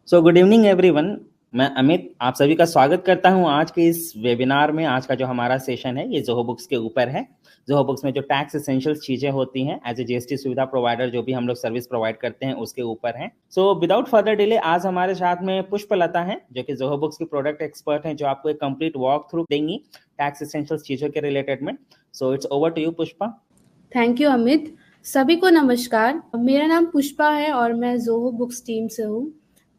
Good evening everyone. मैं अमित आप सभी का स्वागत करता हूं आज के इस वेबिनार में। आज का जो हमारा सेशन है ये जोहो बुक्स के ऊपर है। जोहो बुक्स में जो टैक्स एसेंशियल्स चीजें होती हैं एज ए जीएसटी सुविधा प्रोवाइडर जो भी हम लोग सर्विस प्रोवाइड करते हैं उसके ऊपर है। विदाउट फर्दर डिले आज हमारे साथ में पुष्पलता है जो कि जोहो बुक्स की प्रोडक्ट एक्सपर्ट हैं, जो आपको एक कंप्लीट वॉक थ्रू देंगी टैक्स एसेंशियल्स चीजों के रिलेटेड में। It's over to you Pushpa. Thank you Amit. सभी को नमस्कार। मेरा नाम पुष्पा है और मैं जोहो बुक्स टीम से हूँ।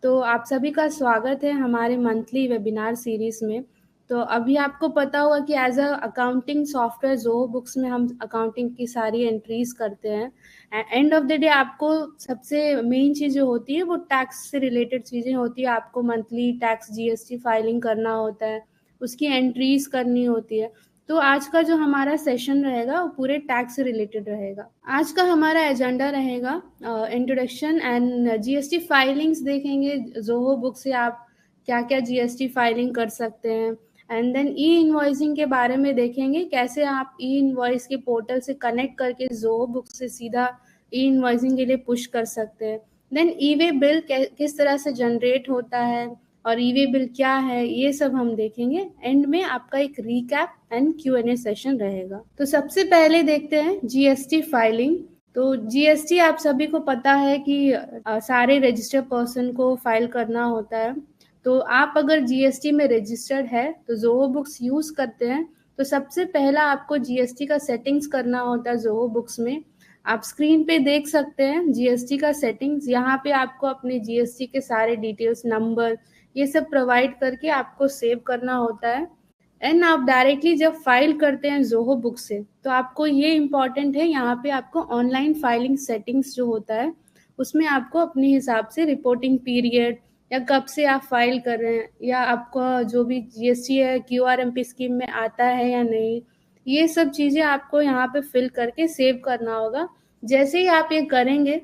तो आप सभी का स्वागत है हमारे मंथली वेबिनार सीरीज में। तो अभी आपको पता होगा कि as a accounting software Zoho Books में हम अकाउंटिंग की सारी एंट्रीज करते हैं। एंड ऑफ द डे आपको सबसे मेन चीज़ जो होती है वो टैक्स से रिलेटेड चीज़ें होती है। आपको मंथली टैक्स जीएसटी फाइलिंग करना होता है, उसकी एंट्रीज करनी होती है। तो आज का जो हमारा सेशन रहेगा वो पूरे टैक्स से रिलेटेड रहेगा। आज का हमारा एजेंडा रहेगा इंट्रोडक्शन एंड जीएसटी फाइलिंग्स देखेंगे। जोहो बुक से आप क्या क्या जीएसटी फाइलिंग कर सकते हैं। एंड देन ई इनवॉइसिंग के बारे में देखेंगे, कैसे आप ई इनवॉइस के पोर्टल से कनेक्ट करके जोहो बुक से सीधा ई इनवॉइसिंग के लिए पुश कर सकते हैं। देन ई वे बिल किस तरह से जनरेट होता है और ई वे बिल क्या है, ये सब हम देखेंगे। एंड में आपका एक रीकैप एंड Q&A सेशन रहेगा। तो सबसे पहले देखते हैं जीएसटी फाइलिंग। तो जीएसटी आप सभी को पता है कि सारे रजिस्टर्ड पर्सन को फाइल करना होता है। तो आप अगर जीएसटी में रजिस्टर्ड है तो जोहो बुक्स यूज करते हैं तो सबसे पहला आपको जीएसटी का सेटिंग्स करना होता है जोहो बुक्स में। आप स्क्रीन पे देख सकते हैं जीएसटी का सेटिंग्स। यहाँ पे आपको अपने जीएसटी के सारे डिटेल्स, नंबर, ये सब प्रोवाइड करके आपको सेव करना होता है। एंड आप डायरेक्टली जब फाइल करते हैं जोहो बुक से तो आपको ये इम्पॉर्टेंट है, यहाँ पे आपको ऑनलाइन फाइलिंग सेटिंग्स जो होता है उसमें आपको अपने हिसाब से रिपोर्टिंग पीरियड या कब से आप फाइल कर रहे हैं या आपका जो भी जीएसटी है क्यूआरएमपी स्कीम में आता है या नहीं, ये सब चीज़ें आपको यहाँ पे फिल करके सेव करना होगा। जैसे ही आप ये करेंगे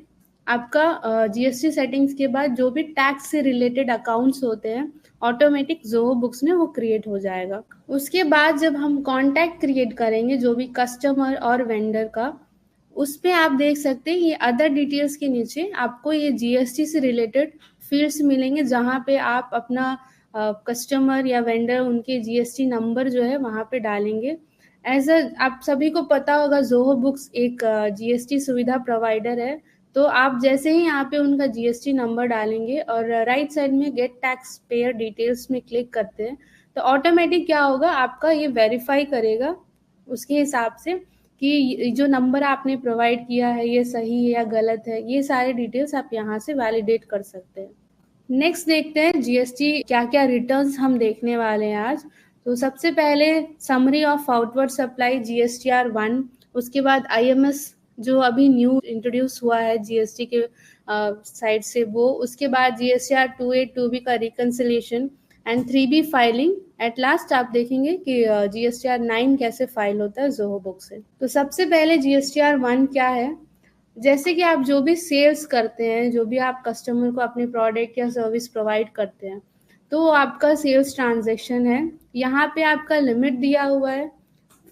आपका जीएसटी सेटिंग्स के बाद जो भी टैक्स से रिलेटेड अकाउंट्स होते हैं ऑटोमेटिक जोहो बुक्स में वो क्रिएट हो जाएगा। उसके बाद जब हम कॉन्टैक्ट क्रिएट करेंगे जो भी कस्टमर और वेंडर का, उस पे आप देख सकते हैं ये अदर डिटेल्स के नीचे आपको ये जीएसटी से रिलेटेड फील्ड्स मिलेंगे जहाँ पे आप अपना कस्टमर या वेंडर उनके जीएसटी नंबर जो है वहाँ पे डालेंगे। एज अ आप सभी को पता होगा जोहो बुक्स एक जीएसटी सुविधा प्रोवाइडर है। तो आप जैसे ही यहाँ पे उनका जीएसटी नंबर डालेंगे और राइट साइड में गेट टैक्स पेयर डिटेल्स में क्लिक करते हैं तो ऑटोमेटिक क्या होगा, आपका ये वेरीफाई करेगा उसके हिसाब से कि जो नंबर आपने प्रोवाइड किया है ये सही है या गलत है। ये सारे डिटेल्स आप यहाँ से वैलिडेट कर सकते हैं। नेक्स्ट देखते हैं जीएसटी क्या क्या रिटर्न्स हम देखने वाले हैं आज। तो सबसे पहले summary of outward supply GSTR 1, उसके बाद आईएमएस जो अभी न्यू इंट्रोड्यूस हुआ है जीएसटी के साइड से वो, उसके बाद जीएसटीआर 2A 2B का reconciliation and 3B filing. At last आप देखेंगे कि जीएसटीआर 9 कैसे फाइल होता है जोहो बुक से। तो सबसे पहले जीएसटीआर 1 क्या है। जैसे कि आप जो भी सेल्स करते हैं, जो भी आप कस्टमर को अपने प्रोडक्ट या सर्विस प्रोवाइड करते हैं, तो आपका सेल्स ट्रांजैक्शन है। यहाँ पे आपका लिमिट दिया हुआ है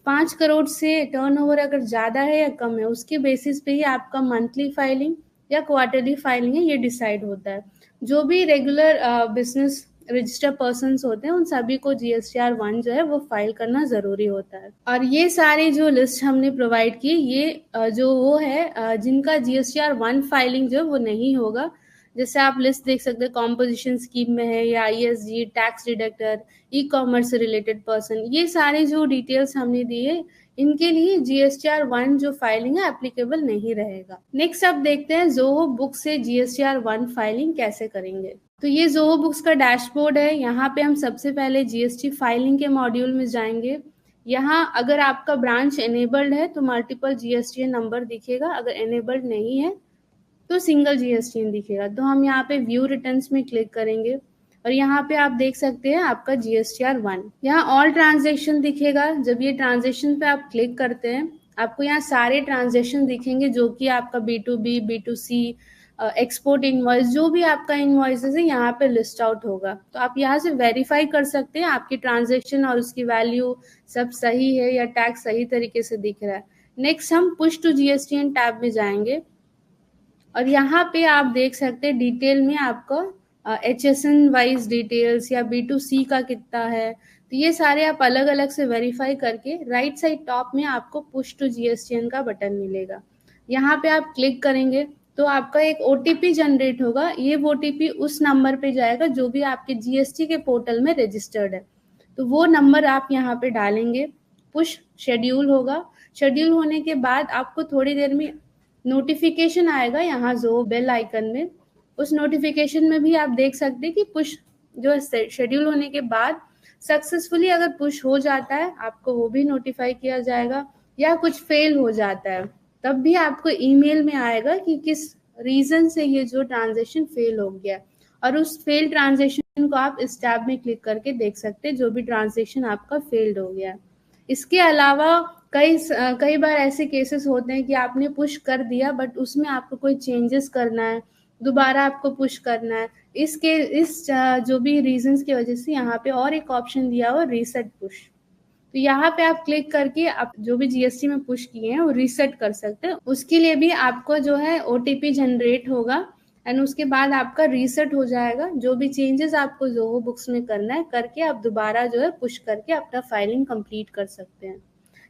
5 करोड़ से टर्नओवर अगर ज़्यादा है या कम है उसके बेसिस पे ही आपका मंथली फाइलिंग या क्वार्टरली फाइलिंग है ये डिसाइड होता है। जो भी रेगुलर बिजनेस रजिस्टर्ड पर्सन्स होते हैं उन सभी को जीएसटीआर 1 जो है वो फाइल करना ज़रूरी होता है। और ये सारी जो लिस्ट हमने प्रोवाइड की ये जो वो है जिनका जीएसटीआर 1 फाइलिंग जो है वो नहीं होगा, जैसे आप लिस्ट देख सकते हैं कॉम्पोजिशन स्कीम में है या ISG, tax deductor, e commerce से रिलेटेड पर्सन, ये सारे जो डिटेल्स हमने दिए इनके लिए जीएसटीआर 1 जो फाइलिंग है एप्लीकेबल नहीं रहेगा। नेक्स्ट अब देखते हैं जोहो बुक से जीएसटीआर 1 फाइलिंग कैसे करेंगे। तो ये जोहो बुक्स का डैशबोर्ड है। यहाँ पे हम सबसे पहले जीएसटी फाइलिंग के मॉड्यूल में जाएंगे। यहाँ अगर आपका ब्रांच एनेबल्ड है तो मल्टीपल जीएसटीएन नंबर दिखेगा, अगर एनेबल्ड नहीं है तो सिंगल जीएसटीएन दिखेगा। तो हम यहाँ पे व्यू रिटर्न्स में क्लिक करेंगे और यहाँ पे आप देख सकते हैं आपका जीएसटीआर 1। यहाँ ऑल ट्रांजेक्शन दिखेगा। जब ये ट्रांजेक्शन पे आप क्लिक करते हैं आपको यहाँ सारे ट्रांजेक्शन दिखेंगे जो कि आपका B2B, B2C, एक्सपोर्ट इनवॉइस, जो भी आपका इनवॉइसेस है यहाँ पे लिस्ट आउट होगा। तो आप यहाँ से वेरीफाई कर सकते हैं आपकी ट्रांजेक्शन और उसकी वैल्यू सब सही है या टैक्स सही तरीके से दिख रहा है। नेक्स्ट हम पुश टू जीएसटीएन टैब में जाएंगे और यहाँ पे आप देख सकते हैं डिटेल में आपका HSN वाइज डिटेल्स या B2C का कितना है, तो ये सारे आप अलग अलग से वेरीफाई करके राइट साइड टॉप में आपको पुश टू GSTN का बटन मिलेगा। यहाँ पे आप क्लिक करेंगे तो आपका एक OTP जनरेट होगा। ये OTP उस नंबर पे जाएगा जो भी आपके GST के पोर्टल में रजिस्टर्ड है, तो वो नंबर आप यहाँ पे डालेंगे। पुश शेड्यूल होगा। शेड्यूल होने के बाद आपको थोड़ी देर में नोटिफिकेशन आएगा यहाँ जो बेल आइकन में। उस नोटिफिकेशन में भी आप देख सकते हैं कि पुश जो है शेड्यूल होने के बाद सक्सेसफुली अगर पुश हो जाता है आपको वो भी नोटिफाई किया जाएगा, या कुछ फेल हो जाता है तब भी आपको ईमेल में आएगा कि किस रीजन से ये जो ट्रांजेक्शन फेल हो गया, और उस फेल ट्रांजेक्शन को आप इस टैब में क्लिक करके देख सकते हैं जो भी ट्रांजेक्शन आपका फेल्ड हो गया। इसके अलावा कई बार ऐसे केसेस होते हैं कि आपने पुश कर दिया बट उसमें आपको कोई चेंजेस करना है, दोबारा आपको पुश करना है। इस जो भी रीजंस की वजह से यहाँ पे और एक ऑप्शन दिया हुआ रीसेट पुश, तो यहाँ पे आप क्लिक करके आप जो भी GST में पुश किए हैं वो रीसेट कर सकते हैं। उसके लिए भी आपको जो है OTP जनरेट होगा एंड उसके बाद आपका रीसेट हो जाएगा। जो भी चेंजेस आपको जोहो बुक्स में करना है करके आप दोबारा जो है पुश करके अपना फाइलिंग कंप्लीट कर सकते हैं।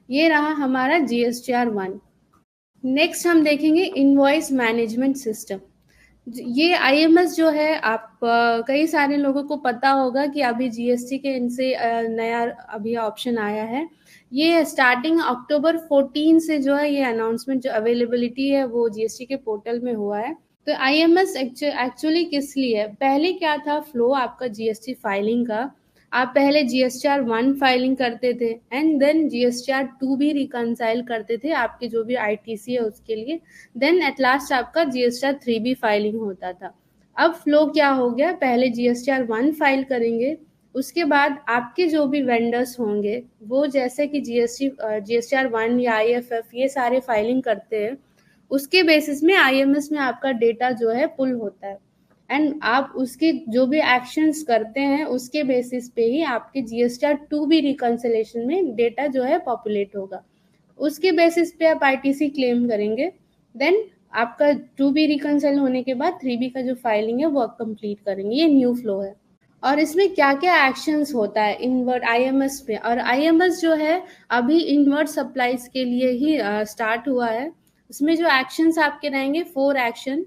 ये रहा हमारा GSTR 1। नेक्स्ट हम देखेंगे इनवॉइस मैनेजमेंट सिस्टम। ये IMS जो है आप कई सारे लोगों को पता होगा कि अभी GST के इनसे नया अभी ऑप्शन आया है। ये स्टार्टिंग अक्टूबर 14 से जो है ये अनाउंसमेंट जो अवेलेबिलिटी है वो GST के पोर्टल में हुआ है। तो IMS एक्चुअली किस लिए है? पहले क्या था फ्लो आपका GST फाइलिंग का, आप पहले GSTR 1 फाइलिंग करते थे एंड देन GSTR 2 भी रिकनसाइल करते थे आपके जो भी ITC है उसके लिए, देन एट लास्ट आपका GSTR 3 भी फाइलिंग होता था। अब फ्लो क्या हो गया, पहले GSTR 1 फाइल करेंगे, उसके बाद आपके जो भी वेंडर्स होंगे वो जैसे कि GSTR 1 या IFF ये सारे फाइलिंग करते हैं, उसके बेसिस में IMS में आपका डेटा जो है पुल होता है एंड आप उसके जो भी एक्शंस करते हैं उसके बेसिस पे ही आपके GSTR 2 भी रिकंसिलेशन में डेटा जो है पॉपुलेट होगा। उसके बेसिस पे आप ITC क्लेम करेंगे, देन आपका 2 भी रिकंसाइल होने के बाद 3B का जो फाइलिंग है वो आप कंप्लीट करेंगे। ये न्यू फ्लो है। और इसमें क्या क्या एक्शंस होता है इनवर्ट IMS पे, और IMS जो है अभी इनवर्ट सप्लाईज के लिए ही स्टार्ट हुआ है। उसमें जो एक्शंस आपके रहेंगे 4 एक्शन,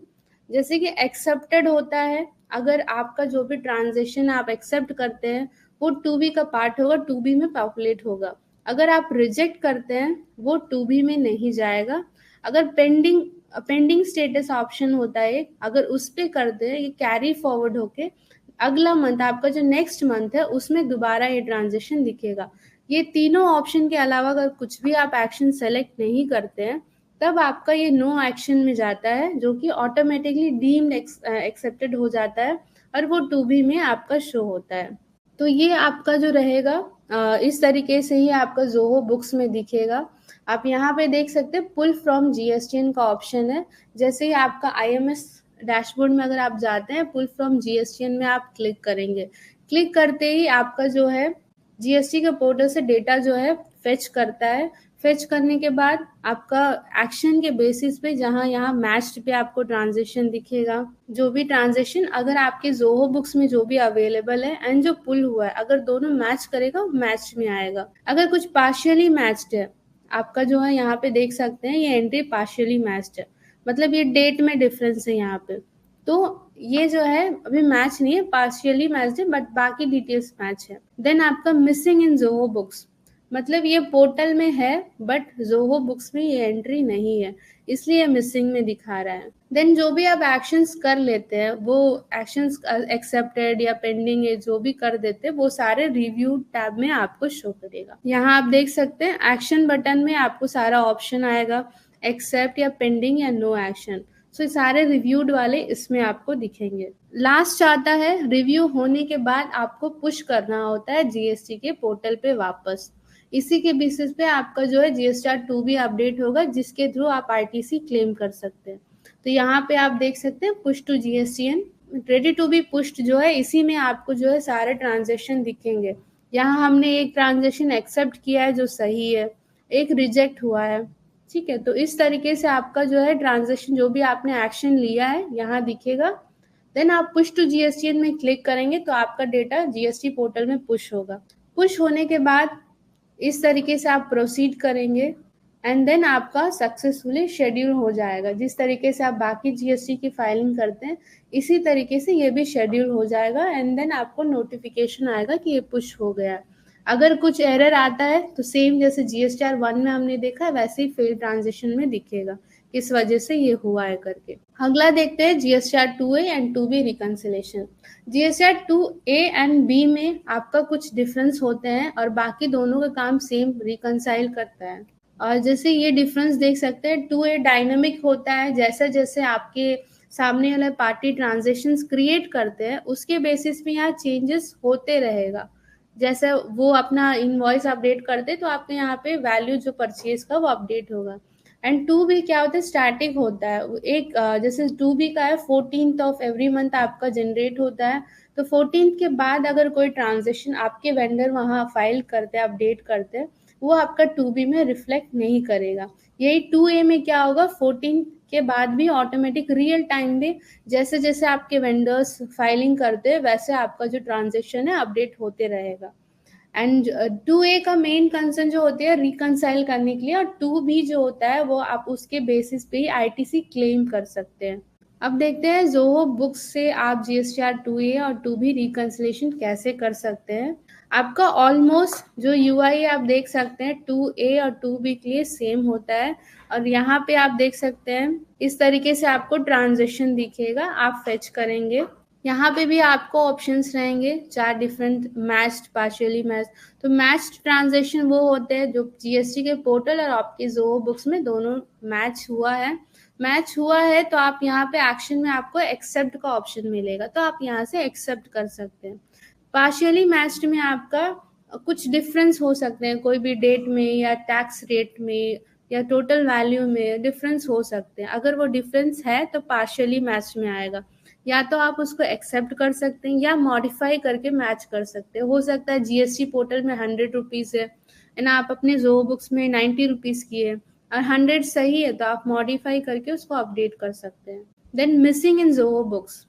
जैसे कि एक्सेप्टेड होता है, अगर आपका जो भी ट्रांजेक्शन आप एक्सेप्ट करते हैं वो 2B का पार्ट होगा, 2B में पॉपुलेट होगा। अगर आप रिजेक्ट करते हैं वो 2B में नहीं जाएगा। अगर पेंडिंग स्टेटस ऑप्शन होता है, अगर उस पे करते हैं ये कैरी फॉरवर्ड होके अगला मंथ आपका जो नेक्स्ट मंथ है उसमें दोबारा ये ट्रांजेक्शन दिखेगा। ये तीनों ऑप्शन के अलावा अगर कुछ भी आप एक्शन सेलेक्ट नहीं करते हैं तब आपका ये नो एक्शन में जाता है, जो कि ऑटोमेटिकली डीम्ड एक्सेप्टेड हो जाता है और वो 2B में आपका शो होता है। तो ये आपका जो रहेगा इस तरीके से ही आपका जोहो बुक्स में दिखेगा। आप यहाँ पे देख सकते हैं पुल फ्रॉम GSTN का ऑप्शन है। जैसे ही आपका IMS डैशबोर्ड में अगर आप जाते हैं पुल फ्रॉम GSTN में आप क्लिक करेंगे, क्लिक करते ही आपका जो है GST के पोर्टल से डेटा जो है फेच करता है। फेच करने के बाद आपका एक्शन के बेसिस पे जहाँ यहाँ मैच्ड पे आपको ट्रांजेक्शन दिखेगा, जो भी ट्रांजेक्शन अगर आपके जोहो बुक्स में जो भी अवेलेबल है एंड जो पुल हुआ है अगर दोनों मैच करेगा मैच में आएगा। अगर कुछ पार्शियली मैच्ड है आपका जो है यहाँ पे देख सकते हैं ये एंट्री पार्शियली मैच्ड है, मतलब ये डेट में डिफरेंस है यहाँ पे, तो ये जो है अभी मैच नहीं है, पार्शियली मैच्ड है बट बाकी डिटेल्स मैच है। देन आपका मिसिंग इन जोहो बुक्स, मतलब ये पोर्टल में है बट जोहो बुक्स में ये एंट्री नहीं है इसलिए मिसिंग में दिखा रहा है। देन जो भी आप एक्शंस कर लेते हैं वो एक्शंस एक्सेप्टेड या पेंडिंग है जो भी कर देते हैं वो सारे रिव्यू टैब में आपको शो करेगा। यहाँ आप देख सकते हैं एक्शन बटन में आपको सारा ऑप्शन आएगा, एक्सेप्ट या पेंडिंग या नो एक्शन। सो सारे रिव्यूड वाले इसमें आपको दिखेंगे। लास्ट आता है रिव्यू होने के बाद आपको पुश करना होता है GST के पोर्टल पे वापस। इसी के बेसिस पे आपका जो है GSTR 2 भी अपडेट होगा जिसके थ्रू आप ITC क्लेम कर सकते हैं। तो यहाँ पे आप देख सकते हैं push to GSTN ready to be pushed जो है इसी में आपको जो है सारे ट्रांजेक्शन दिखेंगे। यहाँ हमने एक ट्रांजेक्शन एक्सेप्ट किया है जो सही है, एक रिजेक्ट हुआ है, ठीक है। तो इस तरीके से आपका जो है ट्रांजेक्शन जो भी आपने एक्शन लिया है यहाँ दिखेगा। देन आप पुश टू जीएसटीएन में क्लिक करेंगे तो आपका डेटा जीएसटी पोर्टल में पुश होगा। पुश होने के बाद इस तरीके से आप प्रोसीड करेंगे एंड देन आपका सक्सेसफुली शेड्यूल हो जाएगा। जिस तरीके से आप बाकी जीएसटी की फाइलिंग करते हैं इसी तरीके से ये भी शेड्यूल हो जाएगा एंड देन आपको नोटिफिकेशन आएगा कि ये पुश हो गया है। अगर कुछ एरर आता है तो सेम जैसे जीएसटीआर 1 में हमने देखा है वैसे ही फेल ट्रांजेक्शन में दिखेगा किस वजह से ये हुआ है करके। अगला देखते हैं GSTR 2A and 2B reconciliation. GSTR 2A and B में आपका कुछ डिफरेंस होते हैं और बाकी दोनों का काम सेम रिकंसाइल करता है। और जैसे ये डिफरेंस देख सकते हैं 2A डायनामिक होता है, जैसे जैसे आपके सामने वाला पार्टी ट्रांजेक्शन्स क्रिएट करते हैं उसके बेसिस पे यहाँ चेंजेस होते रहेगा। जैसे वो अपना इनवॉइस अपडेट करते तो आपके यहाँ पे वैल्यू जो परचेज का वो अपडेट होगा। एंड 2B क्या होता है, स्टैटिक होता है। एक जैसे 2B का है 14th ऑफ एवरी मंथ आपका जनरेट होता है, तो 14th के बाद अगर कोई ट्रांजेक्शन आपके वेंडर वहाँ फाइल करते हैं अपडेट करते हैं वो आपका 2B में रिफ्लेक्ट नहीं करेगा। यही 2A में क्या होगा, 14 के बाद भी ऑटोमेटिक रियल टाइम में जैसे जैसे आपके वेंडर्स फाइलिंग करते हैं वैसे आपका जो ट्रांजेक्शन है अपडेट होते रहेगा। एंड 2A का मेन कंसर्न जो होती है रिकंसाइल करने के लिए, और 2B जो होता है वो आप उसके बेसिस पे ही आईटीसी क्लेम कर सकते हैं। अब देखते हैं जोहो बुक्स से आप जीएसटीआर 2A और 2B रिकंसिलेशन कैसे कर सकते हैं। आपका ऑलमोस्ट जो यूआई आप देख सकते हैं 2A और 2B के लिए सेम होता है, और यहाँ पे आप देख सकते हैं इस तरीके से आपको ट्रांजेक्शन दिखेगा। आप फेच करेंगे, यहाँ पे भी आपको ऑप्शंस रहेंगे 4 डिफरेंट, मैच्ड, पार्शियली मैच्ड। तो मैच्ड ट्रांजेक्शन वो होते हैं जो जीएसटी के पोर्टल और आपके जोहो बुक्स में दोनों मैच हुआ है। मैच हुआ है तो आप यहाँ पे एक्शन में आपको एक्सेप्ट का ऑप्शन मिलेगा, तो आप यहाँ से एक्सेप्ट कर सकते हैं। पार्शियली मैच्ड में आपका कुछ डिफरेंस हो सकते हैं, कोई भी डेट में या टैक्स रेट में या टोटल वैल्यू में डिफरेंस हो सकते हैं। अगर वो डिफरेंस है तो पार्शियली मैच में आएगा। या तो आप उसको एक्सेप्ट कर सकते हैं या मॉडिफाई करके मैच कर सकते हैं। हो सकता है जीएसटी पोर्टल में 100 रुपीज़ है एंड आप अपने जोहो बुक्स में 90 रुपीज़ की है और 100 सही है तो आप मॉडिफाई करके उसको अपडेट कर सकते हैं। Then missing in Zoho Books,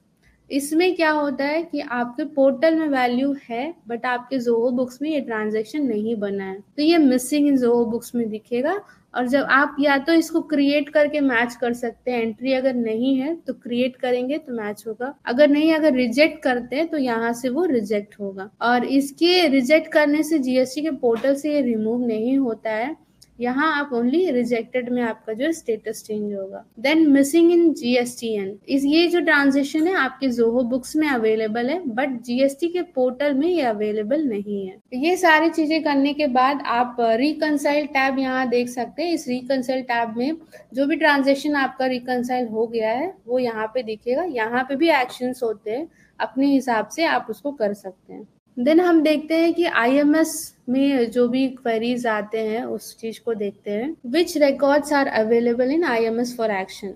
इसमें क्या होता है कि आपके पोर्टल में वैल्यू है बट आपके जोहो बुक्स में ये ट्रांजैक्शन नहीं बना है, तो ये मिसिंग इन जोहो बुक्स में दिखेगा। और जब आप या तो इसको क्रिएट करके मैच कर सकते हैं, एंट्री अगर नहीं है तो क्रिएट करेंगे तो मैच होगा, अगर नहीं, अगर रिजेक्ट करते हैं तो यहाँ से वो रिजेक्ट होगा। और इसके रिजेक्ट करने से जीएसटी के पोर्टल से ये रिमूव नहीं होता है, यहाँ आप ओनली रिजेक्टेड में आपका जो स्टेटस चेंज होगा। देन मिसिंग इन जीएसटीएन, इस ये जो ट्रांजेक्शन है आपके जोहो बुक्स में अवेलेबल है बट जीएसटी के पोर्टल में ये अवेलेबल नहीं है। ये सारी चीजें करने के बाद आप रिकंसाइल टैब यहाँ देख सकते हैं। इस रिकंसाइल टैब में जो भी ट्रांजेक्शन आपका रिकंसाइल हो गया है वो यहाँ पे दिखेगा। यहाँ पे भी एक्शंस होते हैं, अपने हिसाब से आप उसको कर सकते हैं। देन हम देखते हैं कि आईएमएस में जो भी क्वेरीज आते हैं उस चीज को देखते हैं। Which records are available in IMS for action,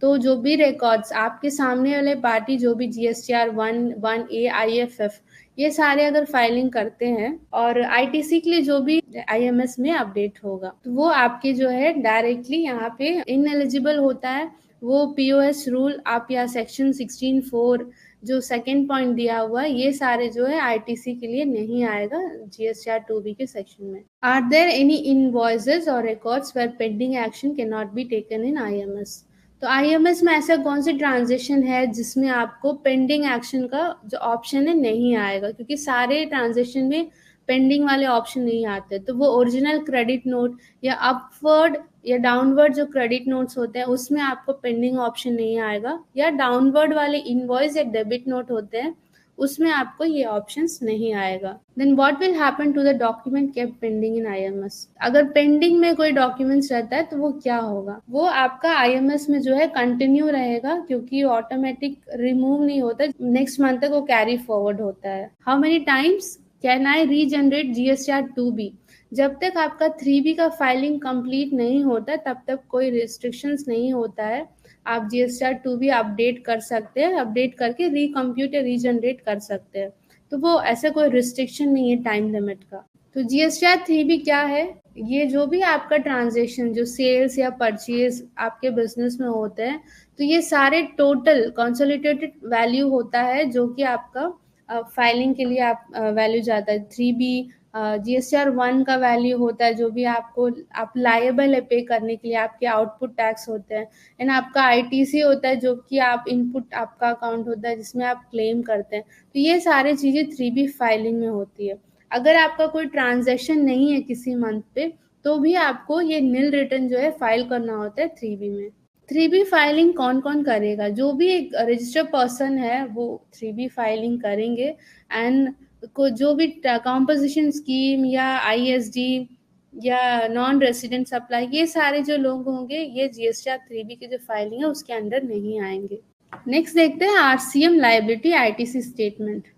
तो जो भी रिकॉर्ड्स आपके सामने वाले पार्टी जो भी जीएसटीआर 1, 1A, आईएफएफ ये सारे अगर फाइलिंग करते हैं और आईटीसी के लिए जो भी आईएमएस में अपडेट होगा तो वो आपके जो है डायरेक्टली यहाँ पे इनएलिजिबल होता है। वो पीओएस रूल आप या सेक्शन 16(4) जो सेकंड पॉइंट दिया हुआ है ये सारे जो है आईटीसी के लिए नहीं आएगा जीएसटीआर 2B के सेक्शन में। आर देयर एनी इनवॉइसेस और records where pending action can not be taken in IMS, तो आईएमएस में ऐसा कौन सी ट्रांजेक्शन है जिसमें आपको पेंडिंग एक्शन का जो ऑप्शन है नहीं आएगा, क्योंकि सारे ट्रांजेक्शन में पेंडिंग वाले ऑप्शन नहीं आते। तो वो ओरिजिनल क्रेडिट नोट या अपवर्ड या डाउनवर्ड जो क्रेडिट नोट्स होते हैं उसमें आपको पेंडिंग ऑप्शन नहीं आएगा, या डाउनवर्ड वाले इनवॉइस या डेबिट नोट होते हैं उसमें आपको ये ऑप्शंस नहीं आएगा। Then what will happen to the document kept pending in IMS, अगर पेंडिंग में कोई डॉक्यूमेंट्स रहता है तो वो क्या होगा, वो आपका आईएमएस में जो है कंटिन्यू रहेगा क्योंकि ऑटोमेटिक रिमूव नहीं होता, नेक्स्ट मंथ तक वो कैरी फॉरवर्ड होता है। How many times can I regenerate GSTR 2B, जब तक आपका 3B का फाइलिंग कंप्लीट नहीं होता तब तक कोई रिस्ट्रिक्शंस नहीं होता है, आप जीएसटीआर 2B अपडेट कर सकते हैं, अपडेट करके रिकम्प्यूट या रीजनरेट कर सकते हैं। तो वो ऐसे कोई रिस्ट्रिक्शन नहीं है टाइम लिमिट का। तो जीएसटीआर 3B क्या है, ये जो भी आपका ट्रांजैक्शन जो सेल्स या परचेज आपके बिजनेस में होते हैं, तो ये सारे टोटल कंसोलिडेटेड वैल्यू होता है जो कि आपका फाइलिंग के लिए आप वैल्यू जाता है। 3B GSTR 1 का वैल्यू होता है जो भी आप लायबल है पे करने के लिए, आपके आउटपुट टैक्स होते हैं। एंड आपका ITC होता है जो कि आप इनपुट आपका अकाउंट होता है जिसमें आप क्लेम करते हैं। तो ये सारी चीज़ें 3B फाइलिंग में होती है। अगर आपका कोई ट्रांजैक्शन नहीं है किसी मंथ पे, तो भी आपको ये नील रिटर्न जो है फाइल करना होता है 3B में। 3B फाइलिंग कौन कौन करेगा? जो भी एक रजिस्टर्ड पर्सन है वो 3B फाइलिंग करेंगे। एंड को जो भी कॉम्पोजिशन स्कीम या ISD या नॉन रेसिडेंट सप्लाई, ये सारे जो लोग होंगे ये GSTR 3B की जो फाइलिंग है उसके अंडर नहीं आएंगे। नेक्स्ट देखते हैं RCM लायबिलिटी ITC स्टेटमेंट।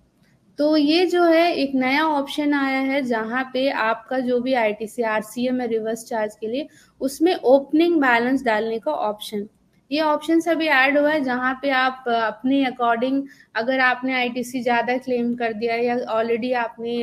तो ये जो है एक नया ऑप्शन आया है जहाँ पे आपका जो भी ITC RCM है रिवर्स चार्ज के लिए, उसमें ओपनिंग बैलेंस डालने का ऑप्शन, ये ऑप्शन अभी ऐड हुआ है जहाँ पे आप अपने अकॉर्डिंग, अगर आपने ITC ज़्यादा क्लेम कर दिया है या ऑलरेडी आपने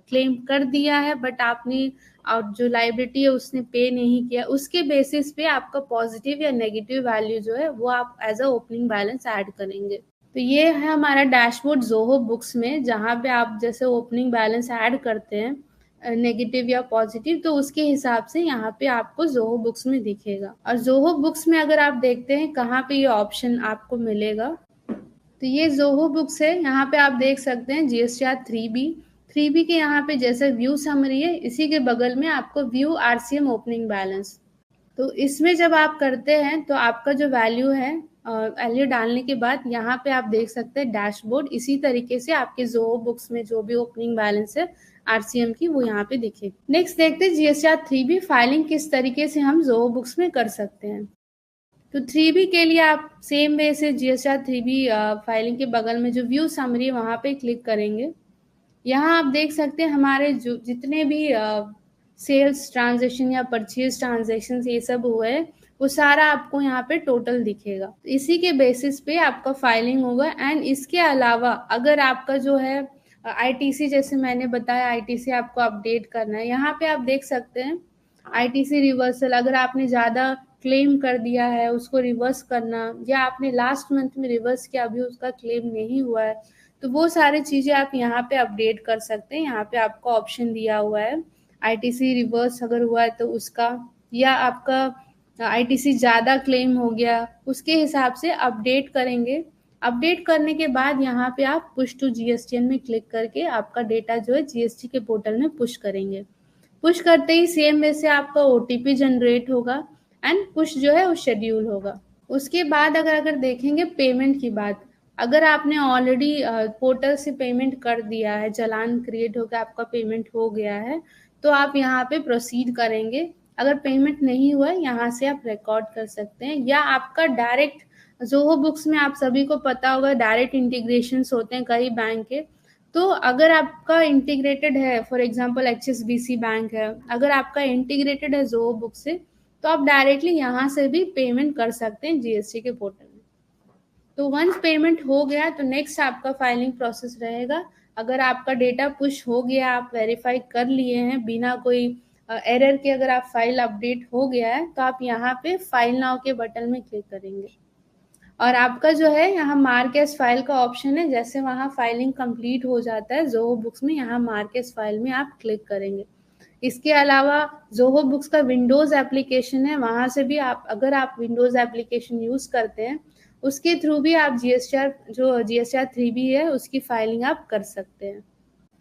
क्लेम कर दिया है बट आपने और जो लाइबिलिटी है उसने पे नहीं किया, उसके बेसिस पे आपका पॉजिटिव या नेगेटिव वैल्यू जो है वो आप as a opening balance add करेंगे। तो ये है हमारा डैशबोर्ड जोहो बुक्स में, जहाँ पे आप जैसे ओपनिंग बैलेंस ऐड करते हैं नेगेटिव या पॉजिटिव, तो उसके हिसाब से यहाँ पे आपको जोहो बुक्स में दिखेगा। और जोहो बुक्स में अगर आप देखते हैं कहाँ पे ये ऑप्शन आपको मिलेगा, तो ये जोहो बुक्स है, यहाँ पे आप देख सकते हैं GSTR 3B के यहाँ पे जैसे व्यू समरी है, इसी के बगल में आपको व्यू RCM ओपनिंग बैलेंस। तो इसमें जब आप करते हैं तो आपका जो वैल्यू है, वैल्यू डालने के बाद यहाँ पे आप देख सकते हैं डैशबोर्ड, इसी तरीके से आपके जोहो बुक्स में जो भी ओपनिंग बैलेंस है RCM की वो यहाँ पे दिखेगी। नेक्स्ट देखते हैं GSTR 3B फाइलिंग किस तरीके से हम जोहो बुक्स में कर सकते हैं। तो 3B के लिए आप सेम वे से GSTR 3B फाइलिंग के बगल में जो व्यू समरी वहाँ पे क्लिक करेंगे। यहाँ आप देख सकते हैं हमारे जो जितने भी सेल्स ट्रांजेक्शन या परचेज ट्रांजेक्शन ये सब हुए, वो सारा आपको यहाँ पे टोटल दिखेगा। इसी के बेसिस पे आपका फाइलिंग होगा। एंड इसके अलावा अगर आपका जो है ITC, जैसे मैंने बताया ITC आपको अपडेट करना है, यहाँ पे आप देख सकते हैं ITC रिवर्सल, अगर आपने ज़्यादा क्लेम कर दिया है उसको रिवर्स करना, या आपने लास्ट मंथ में रिवर्स किया अभी उसका क्लेम नहीं हुआ है, तो वो सारी चीज़ें आप यहाँ पे अपडेट कर सकते हैं। यहाँ पे आपको ऑप्शन दिया हुआ है ITC रिवर्स अगर हुआ है तो उसका, या आपका ITC ज़्यादा क्लेम हो गया उसके हिसाब से अपडेट करेंगे। अपडेट करने के बाद यहाँ पे आप पुश टू GSTN में क्लिक करके आपका डेटा जो है GST के पोर्टल में पुश करेंगे। पुश करते ही सेम वे से आपका OTP जनरेट होगा एंड पुश जो है वो शेड्यूल होगा। उसके बाद अगर देखेंगे पेमेंट की बात, अगर आपने ऑलरेडी पोर्टल से पेमेंट कर दिया है, चालान क्रिएट होकर आपका पेमेंट हो गया है, तो आप यहाँ पे प्रोसीड करेंगे। अगर पेमेंट नहीं हुआ है यहाँ से आप रिकॉर्ड कर सकते हैं, या आपका डायरेक्ट जोहो बुक्स में आप सभी को पता होगा डायरेक्ट इंटीग्रेशंस होते हैं कई बैंक के। तो अगर आपका इंटीग्रेटेड है, फॉर एग्जांपल HSBC बैंक है, अगर आपका इंटीग्रेटेड है जोहो बुक से, तो आप डायरेक्टली यहाँ से भी पेमेंट कर सकते हैं GST के पोर्टल में। तो वंस पेमेंट हो गया तो नेक्स्ट आपका फाइलिंग प्रोसेस रहेगा। अगर आपका डेटा पुश हो गया, आप वेरीफाई कर लिए हैं बिना कोई एरर के, अगर आप फाइल अपडेट हो गया है, तो आप यहाँ पे फाइल नाउ के बटन में क्लिक करेंगे और आपका जो है यहाँ मार्क एज फाइल का ऑप्शन है। जैसे वहाँ फाइलिंग कंप्लीट हो जाता है जोहो बुक्स में, यहाँ मार्क एज फाइल में आप क्लिक करेंगे। इसके अलावा जोहो बुक्स का विंडोज़ एप्लीकेशन है, वहाँ से भी आप, अगर आप विंडोज़ एप्लीकेशन यूज़ करते हैं उसके थ्रू भी आप GSTR 3B है उसकी फाइलिंग आप कर सकते हैं।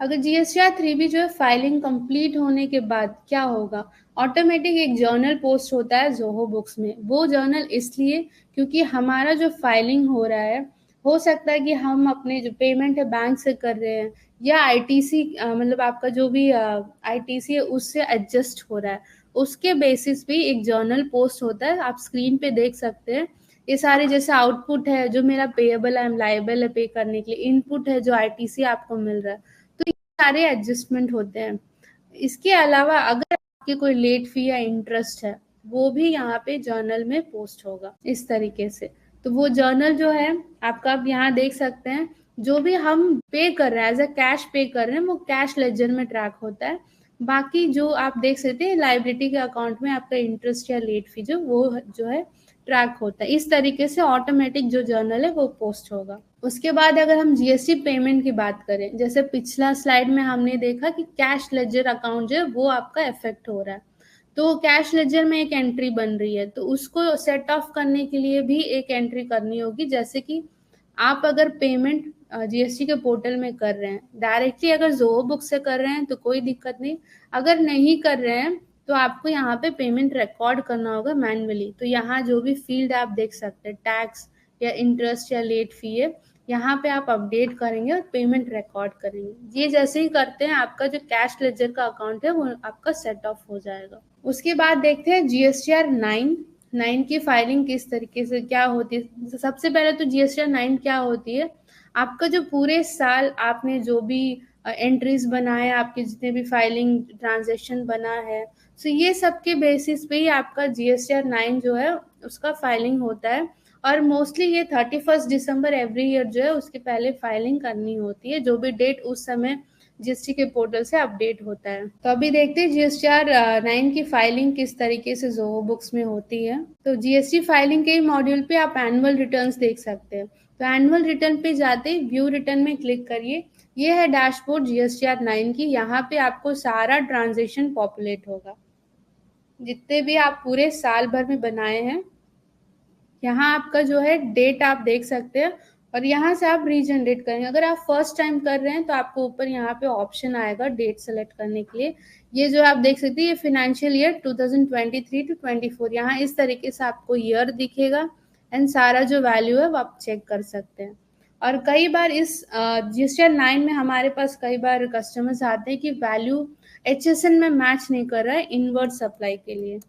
अगर GSTR 3B जो है फाइलिंग कंप्लीट होने के बाद क्या होगा, ऑटोमेटिक एक जर्नल पोस्ट होता है जोहो बुक्स में। वो जर्नल इसलिए क्योंकि हमारा जो फाइलिंग हो रहा है, हो सकता है कि हम अपने जो पेमेंट है बैंक से कर रहे हैं, या ITC मतलब आपका जो भी ITC है उससे एडजस्ट हो रहा है, उसके बेसिस पे एक जर्नल पोस्ट होता है। आप स्क्रीन पे देख सकते हैं ये सारे, जैसे आउटपुट है जो मेरा पेएबल है, लायबल है पे करने के लिए, इनपुट है जो ITC आपको मिल रहा है, तो ये सारे एडजस्टमेंट होते हैं। इसके अलावा अगर आपके कोई लेट फी या इंटरेस्ट है वो भी यहाँ पे जर्नल में पोस्ट होगा इस तरीके से। तो वो जर्नल जो है आपका, आप यहाँ देख सकते हैं जो भी हम पे कर रहे हैं एज अ कैश पे कर रहे हैं वो कैश लेजर में ट्रैक होता है। बाकी जो आप देख सकते हैं लायबिलिटी के अकाउंट में आपका इंटरेस्ट या लेट फी वो जो है ट्रैक होता है। इस तरीके से ऑटोमेटिक जो जर्नल है वो पोस्ट होगा। उसके बाद अगर हम जीएसटी पेमेंट की बात करें, जैसे पिछला स्लाइड में हमने देखा कि कैश लेजर अकाउंट जो है वो आपका इफेक्ट हो रहा है, तो कैश लेजर में एक एंट्री बन रही है, तो उसको सेट ऑफ करने के लिए भी एक एंट्री करनी होगी। जैसे कि आप अगर पेमेंट जीएसटी के पोर्टल में कर रहे हैं, डायरेक्टली अगर जोहो बुक से कर रहे हैं तो कोई दिक्कत नहीं, अगर नहीं कर रहे हैं तो आपको यहाँ पे पेमेंट रिकॉर्ड करना होगा मैन्युअली। तो यहाँ जो भी फील्ड आप देख सकते हैं, टैक्स या इंटरेस्ट या लेट फी है, यहाँ पे आप अपडेट करेंगे और पेमेंट रिकॉर्ड करेंगे। ये जैसे ही करते हैं आपका जो कैश लेजर का अकाउंट है वो आपका सेट ऑफ हो जाएगा। उसके बाद देखते हैं जीएसटीआर 9 की फाइलिंग किस तरीके से क्या होती है। सबसे पहले तो जीएसटीआर 9 क्या होती है, आपका जो पूरे साल आपने जो भी एंट्रीज बनाए, आपके जितने भी फाइलिंग ट्रांजेक्शन बना है, सो ये सब के बेसिस पे ही आपका जीएसटीआर 9 जो है उसका फाइलिंग होता है। और मोस्टली ये 31 दिसंबर एवरी ईयर जो है उसके पहले फाइलिंग करनी होती है, जो भी डेट उस समय जीएसटी के पोर्टल से अपडेट होता है। तो अभी देखते हैं जीएसटीआर 9 की फाइलिंग किस तरीके से जोहो बुक्स में होती है। तो जीएसटी फाइलिंग के मॉड्यूल पे आप एनुअल रिटर्न्स देख सकते हैं। तो एनुअल रिटर्न पे जाते ही व्यू रिटर्न में क्लिक करिए। ये है डैशबोर्ड जीएसटीआर 9 की। यहाँ पे आपको सारा ट्रांजेक्शन पॉपुलेट होगा, जितने भी आप पूरे साल भर में बनाए हैं। यहाँ आपका जो है डेट आप देख सकते हैं और यहाँ से आप रीजनरेट करेंगे। अगर आप फर्स्ट टाइम कर रहे हैं तो आपको ऊपर यहाँ पे ऑप्शन आएगा डेट सेलेक्ट करने के लिए। ये जो आप देख सकते हैं ये फाइनेंशियल ईयर 2023 टू 24, यहाँ इस तरीके से आपको ईयर दिखेगा एंड सारा जो वैल्यू है वो आप चेक कर सकते हैं। और कई बार इस जीएसटीआर 9 में हमारे पास कई बार कस्टमर्स आते हैं कि वैल्यू एचएसएन में मैच नहीं कर रहा है इनवर्ड सप्लाई के लिए।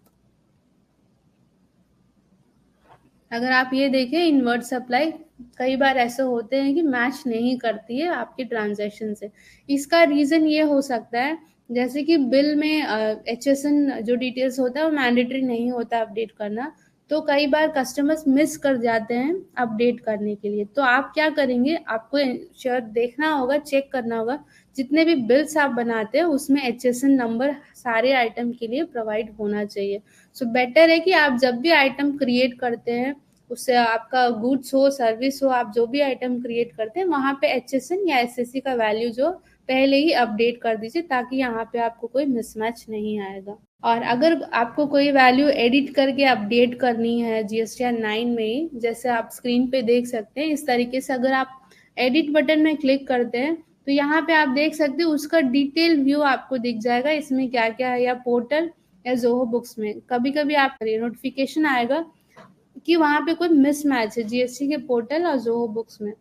अगर आप ये देखें इनवर्ट सप्लाई कई बार ऐसे होते हैं कि मैच नहीं करती है आपके ट्रांजैक्शन से। इसका रीज़न ये हो सकता है जैसे कि बिल में एचएसएन जो डिटेल्स होता है वो मैंडेटरी नहीं होता अपडेट करना, तो कई बार कस्टमर्स मिस कर जाते हैं अपडेट करने के लिए। तो आप क्या करेंगे, आपको श्योर देखना होगा, चेक करना होगा जितने भी बिल्स आप बनाते हैं उसमें एचएसएन नंबर सारे आइटम के लिए प्रोवाइड होना चाहिए। सो बेटर है कि आप जब भी आइटम क्रिएट करते हैं, उससे आपका गुड्स हो सर्विस हो, आप जो भी आइटम क्रिएट करते हैं वहाँ पे एचएसएन या एसएससी का वैल्यू जो पहले ही अपडेट कर दीजिए, ताकि यहाँ पे आपको कोई मिसमैच नहीं आएगा। और अगर आपको कोई वैल्यू एडिट करके अपडेट करनी है जीएसटीआर 9 में ही, जैसे आप स्क्रीन पे देख सकते हैं इस तरीके से, अगर आप एडिट बटन में क्लिक करते हैं तो यहाँ पे आप देख सकते हैं उसका डिटेल व्यू आपको दिख जाएगा, इसमें क्या क्या है, या पोर्टल या जोहो बुक्स में कभी कभी आप नोटिफिकेशन आएगा कि वहाँ पे कोई मिसमैच है जीएसटी के पोर्टल और जोहो बुक्स में,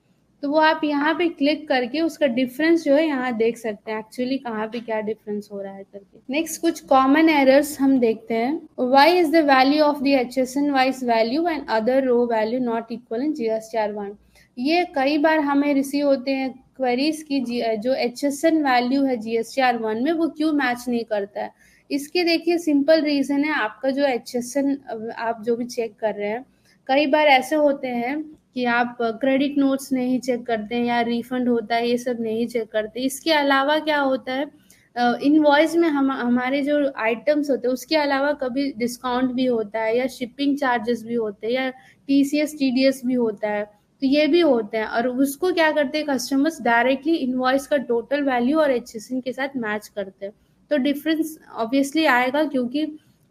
तो वो आप यहाँ पे क्लिक करके उसका डिफरेंस जो है यहाँ देख सकते हैं एक्चुअली कहाँ पे क्या डिफरेंस हो रहा है करके। नेक्स्ट कुछ कॉमन एरर्स हम देखते हैं। Why is the value of the HSN wise value and other row value not equal in GSTR 1। ये कई बार हमें रिसीव होते हैं क्वेरीज की जो एचएसएन वैल्यू है जीएसटीआर 1 में वो क्यों मैच नहीं करता है। इसके देखिए सिंपल रीजन है, आपका जो एचएसएन आप जो भी चेक कर रहे हैं, कई बार ऐसे होते हैं कि आप क्रेडिट नोट्स नहीं चेक करते हैं या रिफंड होता है ये सब नहीं चेक करते। इसके अलावा क्या होता है, इनवॉइस में हमारे जो आइटम्स होते हैं उसके अलावा कभी डिस्काउंट भी होता है या शिपिंग चार्जेस भी होते हैं या टीसीएस टीडीएस भी होता है, तो ये भी होते हैं। और उसको क्या करते हैं कस्टमर्स डायरेक्टली इनवॉइस का टोटल वैल्यू और एचएसएन के साथ मैच करते हैं, तो डिफरेंस ऑब्वियसली आएगा क्योंकि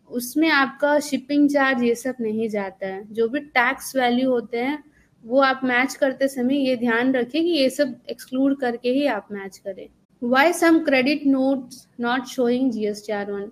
उसमें आपका शिपिंग चार्ज ये सब नहीं जाता है। जो भी टैक्स वैल्यू होते हैं वो आप मैच करते समय ये ध्यान रखें कि ये सब एक्सक्लूड करके ही आप मैच करें। Why some credit notes not showing GSTR 1,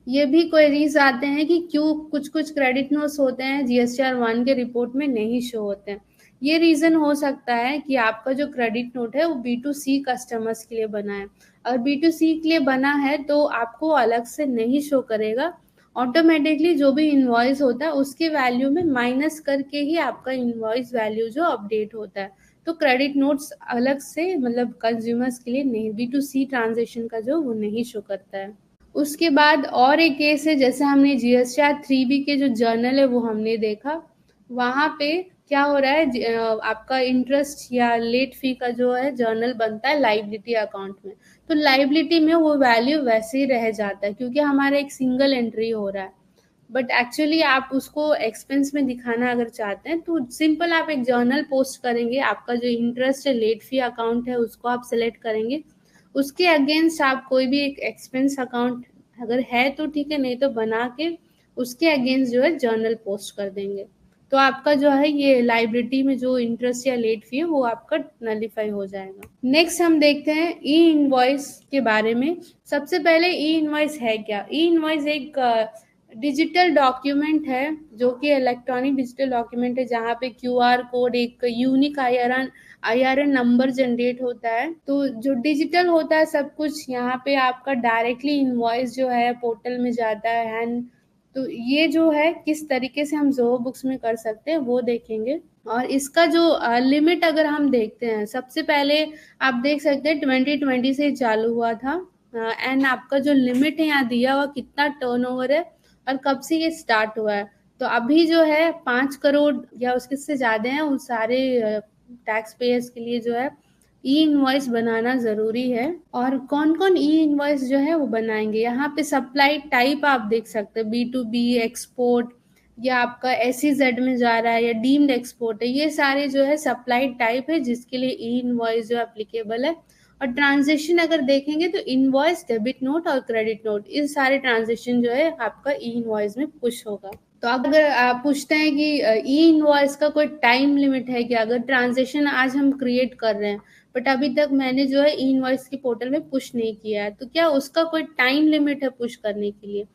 ये भी क्वेरीज आते हैं कि क्यों कुछ कुछ क्रेडिट नोट्स होते हैं जीएसटीआर 1 के रिपोर्ट में नहीं शो होते हैं। ये रीजन हो सकता है कि आपका जो क्रेडिट नोट है वो B2C कस्टमर्स के लिए बना है, और B2C के लिए बना है तो आपको अलग से नहीं शो करेगा, ऑटोमेटिकली जो भी इनवॉइस होता है उसके वैल्यू में माइनस करके ही आपका इनवॉइस वैल्यू जो अपडेट होता है। तो क्रेडिट नोट्स अलग से मतलब कंज्यूमर्स के लिए नहीं, B2C ट्रांजेक्शन का जो वो नहीं शो करता है। उसके बाद और एक केस है, जैसे हमने जीएसटीआर 3B के जो जर्नल है वो हमने देखा, वहाँ पे क्या हो रहा है, आपका इंटरेस्ट या लेट फी का जो है जर्नल बनता है लाइबिलिटी अकाउंट में, तो लाइबिलिटी में वो वैल्यू वैसे ही रह जाता है क्योंकि हमारा एक सिंगल एंट्री हो रहा है। बट एक्चुअली आप उसको एक्सपेंस में दिखाना अगर चाहते हैं तो सिंपल आप एक जर्नल पोस्ट करेंगे, आपका जो इंटरेस्ट है लेट फी अकाउंट है उसको आप सेलेक्ट करेंगे, उसके अगेंस्ट आप कोई भी एक एक्सपेंस अकाउंट अगर है तो ठीक है, नहीं तो बना के उसके अगेंस्ट जो है जर्नल पोस्ट कर देंगे, तो आपका जो है ये लाइबिलिटी में जो इंटरेस्ट या लेट फी है वो आपका नलीफाई हो जाएगा। नेक्स्ट हम देखते हैं ई इनवॉइस के बारे में। सबसे पहले ई इनवॉइस है क्या? ई इनवॉइस एक डिजिटल डॉक्यूमेंट है जो कि इलेक्ट्रॉनिक डिजिटल डॉक्यूमेंट है जहाँ पे क्यूआर कोड, एक यूनिक आईआरएन नंबर जनरेट होता है। तो जो डिजिटल होता है सब कुछ, यहाँ पे आपका डायरेक्टली इनवॉइस जो है पोर्टल में जाता है एंड तो ये जो है किस तरीके से हम ज़ोहो बुक्स में कर सकते हैं वो देखेंगे। और इसका जो लिमिट अगर हम देखते हैं, सबसे पहले आप देख सकते हैं 2020 से चालू हुआ था एंड आपका जो लिमिट है यहाँ दिया हुआ कितना टर्नओवर है और कब से ये स्टार्ट हुआ है। तो अभी जो है 5 करोड़ या उसके से ज़्यादा है, उन सारे टैक्स पेयर्स के लिए जो है ई इनवॉइस बनाना ज़रूरी है। और कौन कौन ई इनवॉइस जो है वो बनाएंगे, यहाँ पे सप्लाई टाइप आप देख सकते हैं, B2B एक्सपोर्ट या आपका SEZ में जा रहा है या डीम्ड एक्सपोर्ट है, ये सारे जो है सप्लाई टाइप है जिसके लिए ई इनवॉइस जो एप्लीकेबल है। और ट्रांजेक्शन अगर देखेंगे तो इनवॉइस, डेबिट नोट और क्रेडिट नोट, इस सारे ट्रांजेक्शन जो है आपका ई इनवॉइस में पुश होगा। तो अगर आप पूछते हैं कि ई इनवॉइस का कोई टाइम लिमिट है क्या, अगर ट्रांजेक्शन आज हम क्रिएट कर रहे हैं बट अभी तक मैंने जो है ई इनवॉइस के पोर्टल में पुश नहीं किया है, तो क्या उसका कोई टाइम लिमिट है पुश करने के लिए?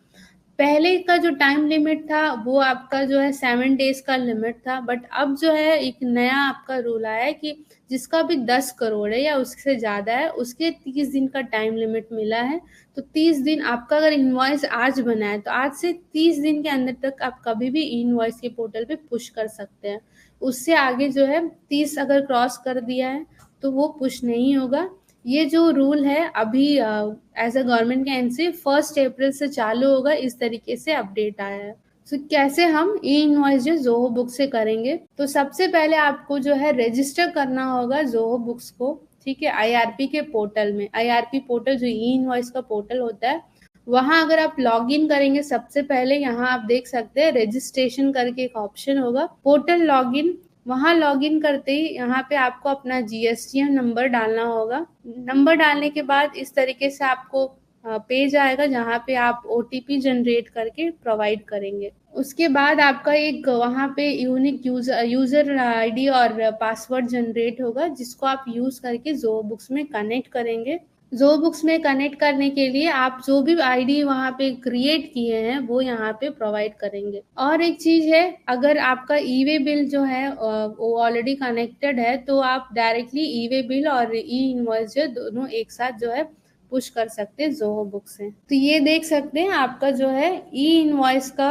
पहले का जो टाइम लिमिट था वो आपका जो है 7 डेज का लिमिट था, बट अब जो है एक नया आपका रूल आया है कि जिसका भी 10 करोड़ है या उससे ज़्यादा है उसके 30 दिन का टाइम लिमिट मिला है। तो 30 दिन आपका अगर इनवॉइस आज बना है तो आज से 30 दिन के अंदर तक आप कभी भी इनवॉइस के पोर्टल पे पुश कर सकते हैं। उससे आगे जो है 30 अगर क्रॉस कर दिया है तो वो पुश नहीं होगा। ये जो रूल है अभी एज अ गवर्नमेंट के एंड से 1 अप्रैल से चालू होगा, इस तरीके से अपडेट आया है। तो कैसे हम ई इनवॉइस जो ज़ोहो बुक से करेंगे, तो सबसे पहले आपको जो है रजिस्टर करना होगा ज़ोहो बुक्स को, ठीक है, IRP के पोर्टल में। IRP पोर्टल जो ई इनवॉइस का पोर्टल होता है, वहाँ अगर आप लॉग इन करेंगे सबसे पहले यहाँ आप देख सकते हैं रजिस्ट्रेशन करके एक ऑप्शन होगा, पोर्टल लॉग इन। वहाँ लॉगिन करते ही यहाँ पे आपको अपना GSTN नंबर डालना होगा। नंबर डालने के बाद इस तरीके से आपको पेज आएगा जहाँ पे आप OTP जनरेट करके प्रोवाइड करेंगे। उसके बाद आपका एक वहाँ पे यूनिक यूजर ID और पासवर्ड जनरेट होगा जिसको आप यूज करके ज़ोहो बुक्स में कनेक्ट करेंगे। ज़ोहो बुक्स में कनेक्ट करने के लिए आप जो भी आईडी वहाँ पे क्रिएट किए हैं वो यहाँ पे प्रोवाइड करेंगे। और एक चीज़ है, अगर आपका ई-वे बिल जो है वो ऑलरेडी कनेक्टेड है तो आप डायरेक्टली ई-वे बिल और ई इनवॉइस जो दोनों एक साथ जो है पुश कर सकते हैं ज़ोहो बुक से। तो ये देख सकते हैं आपका जो है ई इनवॉइस का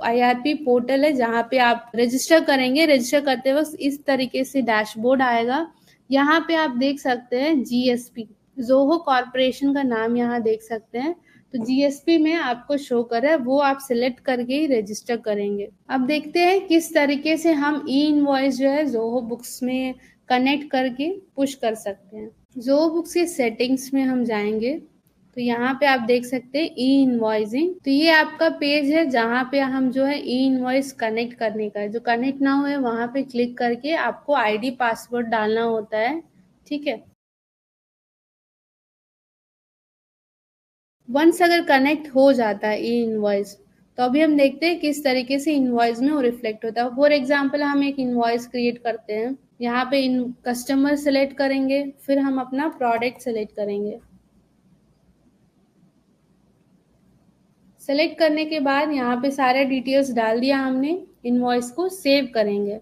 IRP पोर्टल है जहाँ पे आप रजिस्टर करेंगे। रजिस्टर करते वक्त इस तरीके से डैशबोर्ड आएगा। यहाँ पे आप देख सकते हैं GSP, ज़ोहो कॉर्पोरेशन का नाम यहाँ देख सकते हैं। तो GSP में आपको शो कर रहा है, वो आप सिलेक्ट करके ही रजिस्टर करेंगे। अब देखते हैं किस तरीके से हम ई इनवॉइस जो है ज़ोहो बुक्स में कनेक्ट करके पुश कर सकते हैं। ज़ोहो बुक्स के सेटिंग्स में हम जाएंगे तो यहाँ पे आप देख सकते हैं ई इनवॉइसिंग। तो ये आपका पेज है जहाँ पे हम जो है ई इनवॉइस कनेक्ट करने का है। जो कनेक्ट ना हुए वहाँ पे क्लिक करके आपको ID पासवर्ड डालना होता है, ठीक है। वंस अगर कनेक्ट हो जाता है ई इनवॉइस तो अभी हम देखते हैं किस तरीके से इनवॉइस में वो रिफ्लेक्ट होता है। फॉर एग्जांपल हम एक इनवॉइस क्रिएट करते हैं, यहाँ पे इन कस्टमर सेलेक्ट करेंगे, फिर हम अपना प्रोडक्ट सेलेक्ट करेंगे। सेलेक्ट करने के बाद यहाँ पे सारे डिटेल्स डाल दिया हमने, इनवॉइस को सेव करेंगे।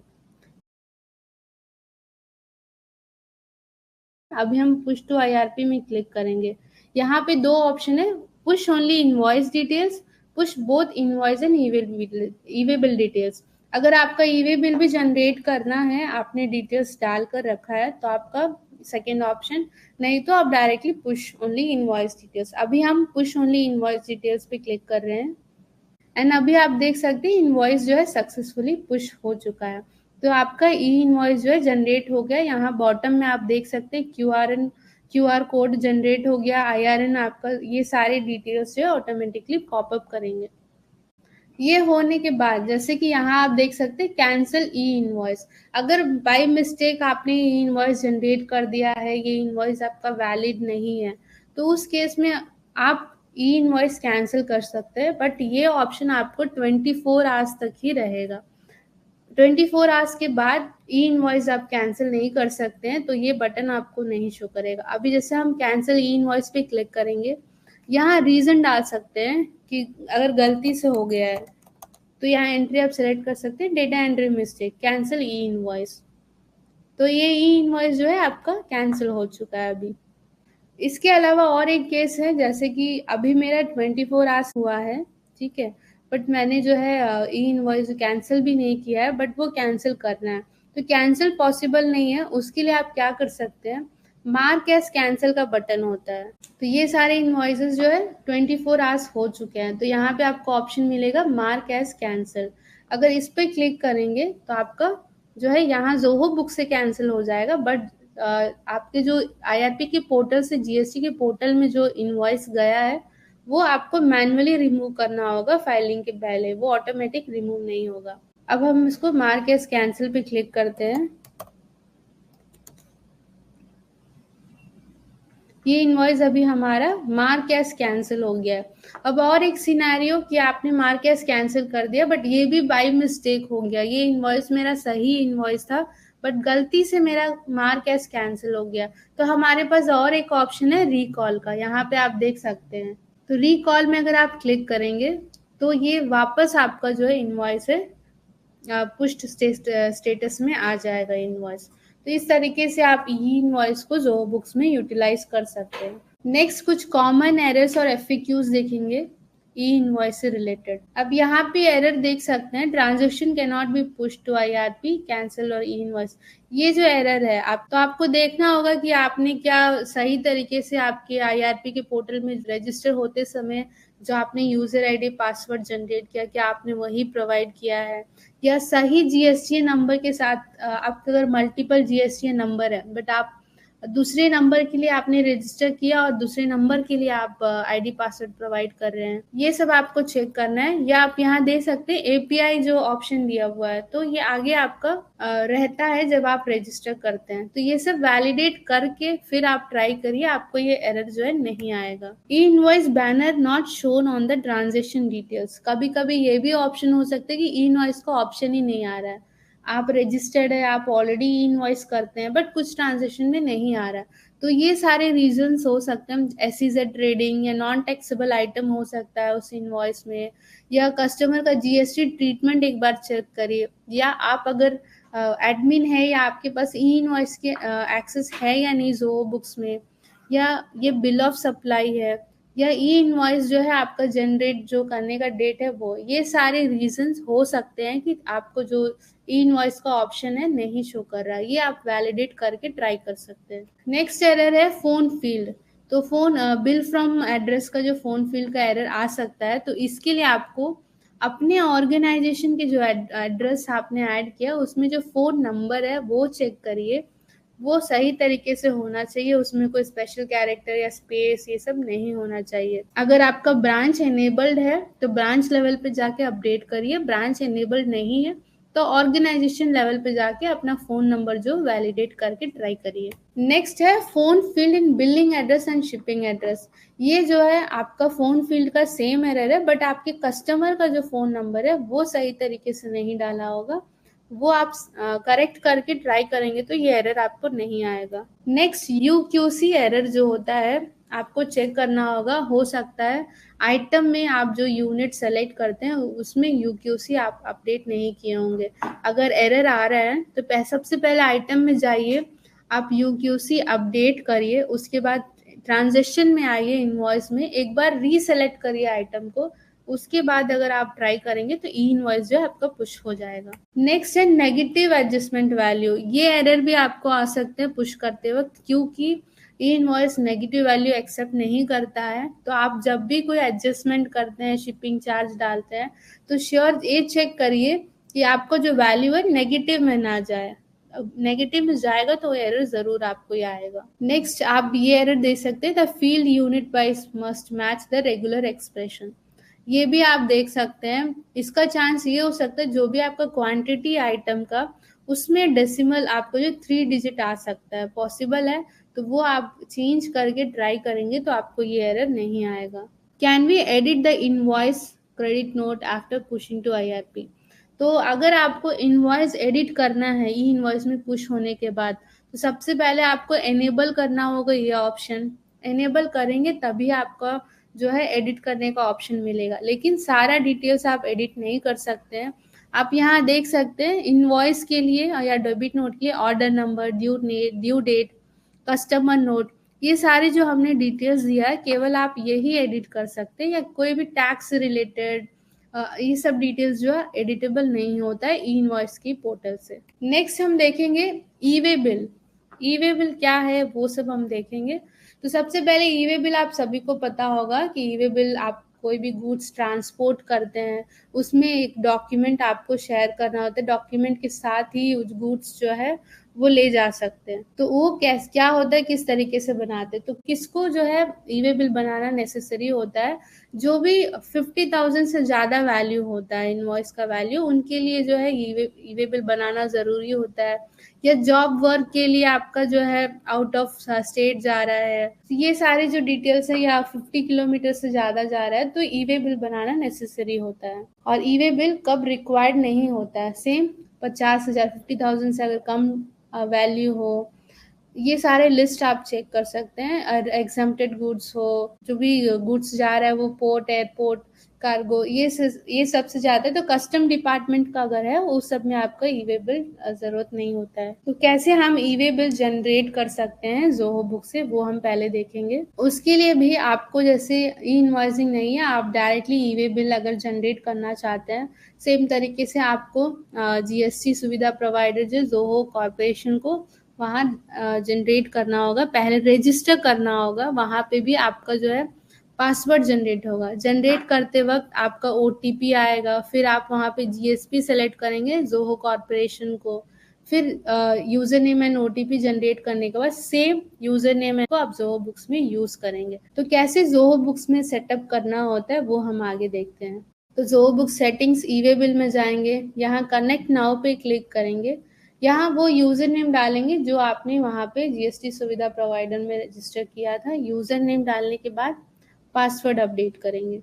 अभी हम पुश टू IRP में क्लिक करेंगे। यहाँ पे 2 ऑप्शन है, push only invoice details, push both invoice and e-way bill details. अगर आपका ई-वे बिल भी जनरेट करना है, आपने डिटेल्स डालकर रखा है तो आपका सेकेंड ऑप्शन, नहीं तो आप directly push only invoice details. अभी हम पुश ओनली इनवॉइस डिटेल्स पे क्लिक कर रहे हैं एंड अभी आप देख सकते हैं इनवॉइस जो है सक्सेसफुली पुश हो चुका है। तो आपका ई इनवॉइस जो है जनरेट हो गया। यहाँ बॉटम में आप देख सकते हैं क्यूआर कोड जनरेट हो गया, आईआरएन आपका, ये सारे डिटेल्स जो है ऑटोमेटिकली पॉपअप करेंगे। ये होने के बाद जैसे कि यहाँ आप देख सकते हैं कैंसिल ई इनवॉइस। अगर बाय मिस्टेक आपने ई इनवॉइस जनरेट कर दिया है, ये इनवॉइस आपका वैलिड नहीं है, तो उस केस में आप ई इनवॉइस कैंसिल कर सकते हैं, बट ये ऑप्शन आपको 24 आवर्स तक ही रहेगा। 24 आवर्स के बाद ई इनवॉइस आप कैंसिल नहीं कर सकते हैं, तो ये बटन आपको नहीं शो करेगा। अभी जैसे हम कैंसिल ई इनवॉइस पे क्लिक करेंगे, यहाँ रीजन डाल सकते हैं कि अगर गलती से हो गया है, तो यहाँ एंट्री आप सेलेक्ट कर सकते हैं, डेटा एंट्री मिस्टेक, कैंसिल ई इनवॉइस। तो ये ई इनवॉइस जो है आपका कैंसिल हो चुका है अभी। इसके अलावा और एक केस है, जैसे कि अभी मेरा 24 आवर्स हुआ है, ठीक है, बट मैंने जो है ई इनवॉइस कैंसिल भी नहीं किया है, बट वो कैंसिल करना है। तो कैंसिल पॉसिबल नहीं है, उसके लिए आप क्या कर सकते हैं, मार्क एज कैंसिल का बटन होता है। तो ये सारे इनवॉइसेस जो है 24 आवर्स हो चुके हैं, तो यहाँ पे आपको ऑप्शन मिलेगा मार्क एज कैंसिल। अगर इस पे क्लिक करेंगे तो आपका जो है यहाँ जोहो बुक से कैंसिल हो जाएगा, बट आपके जो आईआरपी के पोर्टल से जीएसटी के पोर्टल में जो इनवॉइस गया है, वो आपको मैन्युअली रिमूव करना होगा फाइलिंग के पहले, वो ऑटोमेटिक रिमूव नहीं होगा। अब हम इसको मार्क एज कैंसिल पे क्लिक करते हैं। ये इनवॉइस अभी हमारा मार्क एज कैंसिल हो गया है। अब और एक सिनेरियो कि आपने मार्क एज कैंसिल कर दिया, बट ये भी बाय मिस्टेक हो गया, ये इनवॉइस मेरा सही इनवॉइस था, बट गलती से मेरा मार्क एज कैंसिल हो गया। तो हमारे पास और एक ऑप्शन है रिकॉल का, यहाँ पे आप देख सकते हैं। तो रिकॉल में अगर आप क्लिक करेंगे तो ये वापस आपका जो है इनवॉइस है पुश्ड स्टेटस में आ जाएगा इनवॉइस। तो इस तरीके से आप ई इनवॉइस को जोहो बुक्स में यूटिलाइज कर सकते हैं। नेक्स्ट कुछ कॉमन एरर्स और एफएक्यूज देखेंगे ई इनवॉइस से रिलेटेड। अब यहाँ पे एरर देख सकते हैं, transaction can not be push to IRP, cancel और ई इनवॉइस। ये जो एरर है आपको देखना होगा कि आपने क्या सही तरीके से आपके आईआरपी के पोर्टल में रजिस्टर होते समय जो आपने यूजर आईडी पासवर्ड जनरेट किया, क्या आपने वही प्रोवाइड किया है, या सही जीएसटी नंबर के साथ। आपका अगर मल्टीपल जीएसटी नंबर है, बट आप दूसरे नंबर के लिए आपने रजिस्टर किया और दूसरे नंबर के लिए आप आईडी पासवर्ड प्रोवाइड कर रहे हैं, ये सब आपको चेक करना है। या आप यहाँ दे सकते हैं एपीआई जो ऑप्शन दिया हुआ है, तो ये आगे आपका रहता है जब आप रजिस्टर करते हैं। तो ये सब वैलिडेट करके फिर आप ट्राई करिए, आपको ये एरर जो है नहीं आएगा। ई invoice banner not shown on the transaction details, कभी कभी ये भी ऑप्शन हो सकता है कि ई इनवॉइस का ऑप्शन ही नहीं आ रहा है, आप रजिस्टर्ड है, आप ऑलरेडी इनवॉइस करते हैं, बट कुछ ट्रांजेक्शन में नहीं आ रहा। तो ये सारे रीजंस हो सकते हैं, एसईजेड ट्रेडिंग या नॉन टैक्सेबल आइटम हो सकता है उस इनवॉइस में, या कस्टमर का जीएसटी ट्रीटमेंट एक बार चेक करिए, या आप अगर एडमिन है या आपके पास ई इनवॉइस के एक्सेस है या नहीं जोहो बुक्स में, या ये बिल ऑफ सप्लाई है, या ई इनवॉइस जो है आपका जनरेट जो करने का डेट है वो, ये सारे रीजंस हो सकते हैं कि आपको जो ई इनवॉइस का ऑप्शन है नहीं शो कर रहा है। ये आप वैलिडेट करके ट्राई कर सकते हैं। नेक्स्ट एरर है फोन फील्ड। तो फोन बिल फ्रॉम एड्रेस का जो फोन फील्ड का एरर आ सकता है, तो इसके लिए आपको अपने ऑर्गेनाइजेशन के जो एड्रेस आपने ऐड किया उसमें जो फोन नंबर है वो चेक करिए, वो सही तरीके से होना चाहिए, उसमें कोई स्पेशल कैरेक्टर या स्पेस ये सब नहीं होना चाहिए। अगर आपका ब्रांच एनेबल्ड है तो ब्रांच लेवल पे जाके अपडेट करिए, ब्रांच एनेबल्ड नहीं है तो ऑर्गेनाइजेशन लेवल पे जाके अपना फोन नंबर जो वैलिडेट करके ट्राई करिए। नेक्स्ट है phone field in billing address and shipping address. ये जो है आपका फोन फील्ड का सेम एरर है, बट आपके कस्टमर का जो फोन नंबर है वो सही तरीके से नहीं डाला होगा, वो आप करेक्ट करके ट्राई करेंगे तो ये एरर आपको नहीं आएगा। नेक्स्ट यूक्यूसी एरर जो होता है आपको चेक करना होगा, हो सकता है आइटम में आप जो यूनिट सेलेक्ट करते हैं उसमें यूक्यूसी आप अपडेट नहीं किए होंगे। अगर एरर आ रहा है तो सबसे पहले आइटम में जाइए, आप यूक्यूसी अपडेट करिए, उसके बाद ट्रांजेक्शन में आइए, इनवॉइस में एक बार रीसेलेक्ट करिए आइटम को, उसके बाद अगर आप ट्राई करेंगे तो ई इनवॉइस जो है आपका पुश हो जाएगा। नेक्स्ट है नेगेटिव एडजस्टमेंट वैल्यू। ये एरर भी आपको आ सकते हैं पुश करते वक्त, क्योंकि E invoice negative value accept नहीं करता है। तो आप जब भी कोई एडजस्टमेंट करते हैं, शिपिंग चार्ज डालते हैं, तो श्योर ये चेक करिए कि आपका जो वैल्यू है नेगेटिव में ना जाए। नेगेटिव में जाएगा तो एरर जरूर आपको ही आएगा। नेक्स्ट आप ये एरर दे सकते हैं, the field unit wise must match the regular expression. ये भी आप देख सकते हैं, इसका चांस ये हो सकता है जो भी आपका क्वांटिटी आइटम का उसमें डेसिमल आपको जो 3 डिजिट आ सकता है, पॉसिबल है तो वो आप चेंज करके ट्राई करेंगे तो आपको ये एरर नहीं आएगा। Can we edit the invoice credit note after pushing to IRP? तो अगर आपको इनवॉइस एडिट करना है ई इनवॉइस में पुश होने के बाद, तो सबसे पहले आपको एनेबल करना होगा ये ऑप्शन। एनेबल करेंगे तभी आपका जो है एडिट करने का ऑप्शन मिलेगा, लेकिन सारा डिटेल्स आप एडिट नहीं कर सकते हैं। आप यहाँ देख सकते हैं इनवॉइस के लिए या डेबिट नोट के लिए order number, due date, customer note, ये सारे जो हमने डिटेल्स दिया है केवल आप यही एडिट कर सकते हैं, या कोई भी टैक्स रिलेटेड ये सब डिटेल्स जो है एडिटेबल नहीं होता है ई इनवॉइस की पोर्टल से। नेक्स्ट हम देखेंगे ई वे बिल। ई वे बिल क्या है वो सब हम देखेंगे। तो सबसे पहले ई वे बिल आप सभी को पता होगा कि ई वे बिल आप कोई भी गुड्स ट्रांसपोर्ट करते हैं उसमें एक डॉक्यूमेंट आपको शेयर करना होता है, डॉक्यूमेंट के साथ ही उस गुड्स जो है वो ले जा सकते हैं। तो वो क्या होता है, किस तरीके से बनाते हैं, तो किसको जो है ई वे बिल बनाना नेसेसरी होता है, जो भी 50,000 से ज़्यादा वैल्यू होता है इनवॉइस का वैल्यू, उनके लिए जो है ई वे बिल बनाना ज़रूरी होता है। या जॉब वर्क के लिए आपका जो है आउट ऑफ स्टेट जा रहा है, ये सारे जो डिटेल्स है, या 50 किलोमीटर से ज़्यादा जा रहा है तो ई वे बिल बनाना नेसेसरी होता है। और ई वे बिल कब रिक्वायर्ड नहीं होता है, सेम 50,000 50,000 से अगर कम वैल्यू हो, ये सारे लिस्ट आप चेक कर सकते हैं। और एग्जम्प्टेड गुड्स हो, जो भी गुड्स जा रहा है वो पोर्ट, एयरपोर्ट, कार्गो, ये सबसे जाता है। तो कस्टम डिपार्टमेंट का अगर है उस सब में आपका ई वे बिल जरूरत नहीं होता है। तो कैसे हम ई वे बिल जनरेट कर सकते हैं जोहो बुक से, वो हम पहले देखेंगे। उसके लिए भी आपको जैसे ई इनवॉइसिंग नहीं है, आप डायरेक्टली ई वे बिल अगर जनरेट करना चाहते हैं, सेम तरीके से आपको GST सुविधा प्रोवाइडर जो जोहो कॉर्पोरेशन को वहाँ जनरेट करना होगा, पहले रजिस्टर करना होगा। वहाँ पे भी आपका जो है पासवर्ड जनरेट होगा। जनरेट करते वक्त आपका OTP आएगा, फिर आप वहाँ पे GSP सेलेक्ट करेंगे जोहो कॉर्पोरेशन को, फिर user name and OTP generate करने के बाद सेम यूजर नेम को आप जोहो बुक्स में यूज करेंगे। तो कैसे जोहो बुक्स में सेटअप करना होता है वो हम आगे देखते हैं। तो जोहो बुक सेटिंग्स ई वे बिल में जाएंगे, यहाँ कनेक्ट नाउ पे क्लिक करेंगे। यहाँ वो यूजर नेम डालेंगे जो आपने वहाँ पे GST सुविधा प्रोवाइडर में रजिस्टर किया था। यूजर नेम डालने के बाद पासवर्ड अपडेट करेंगे।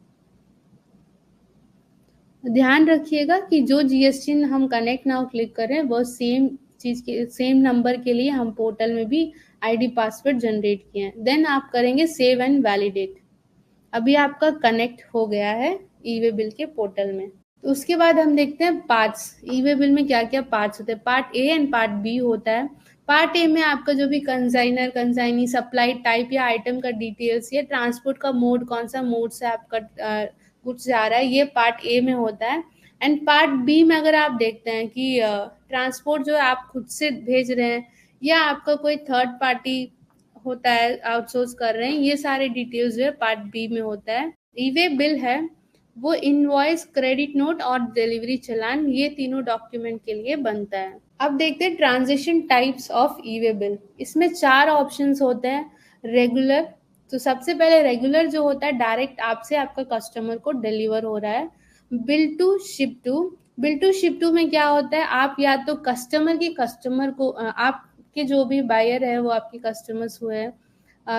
ध्यान रखिएगा कि जो GST हम कनेक्ट नाउ क्लिक कर रहे हैं वो सेम चीज के सेम नंबर के लिए हम पोर्टल में भी ID पासवर्ड जनरेट किए हैं। देन आप करेंगे सेव एंड वैलिडेट। अभी आपका कनेक्ट हो गया है ई वे बिल के पोर्टल में। तो उसके बाद हम देखते हैं पार्ट्स। ई वे बिल में क्या क्या पार्ट्स होते हैं। Part A and part B होता है। पार्ट ए में आपका जो भी कंसाइनर, कंसाइनी, सप्लाई टाइप या आइटम का डिटेल्स, या ट्रांसपोर्ट का मोड, कौन सा मोड से आपका गुड्स जा रहा है, ये पार्ट ए में होता है। एंड पार्ट बी में अगर आप देखते हैं कि ट्रांसपोर्ट जो आप खुद से भेज रहे हैं या आपका कोई थर्ड पार्टी होता है आउटसोर्स कर रहे हैं, ये सारे डिटेल्स जो है पार्ट बी में होता है। ई वे बिल है वो इनवॉइस, क्रेडिट नोट और डिलीवरी चालान, ये तीनों डॉक्यूमेंट के लिए बनता है। अब देखते हैं transaction types of E way bill. इसमें 4 ऑप्शंस होते हैं। रेगुलर, तो सबसे पहले रेगुलर जो होता है डायरेक्ट आपसे आपका कस्टमर को डिलीवर हो रहा है। Bill to ship to, bill to ship to में क्या होता है, आप या तो कस्टमर को आपके जो भी बायर है वो आपके कस्टमर्स हुए हैं,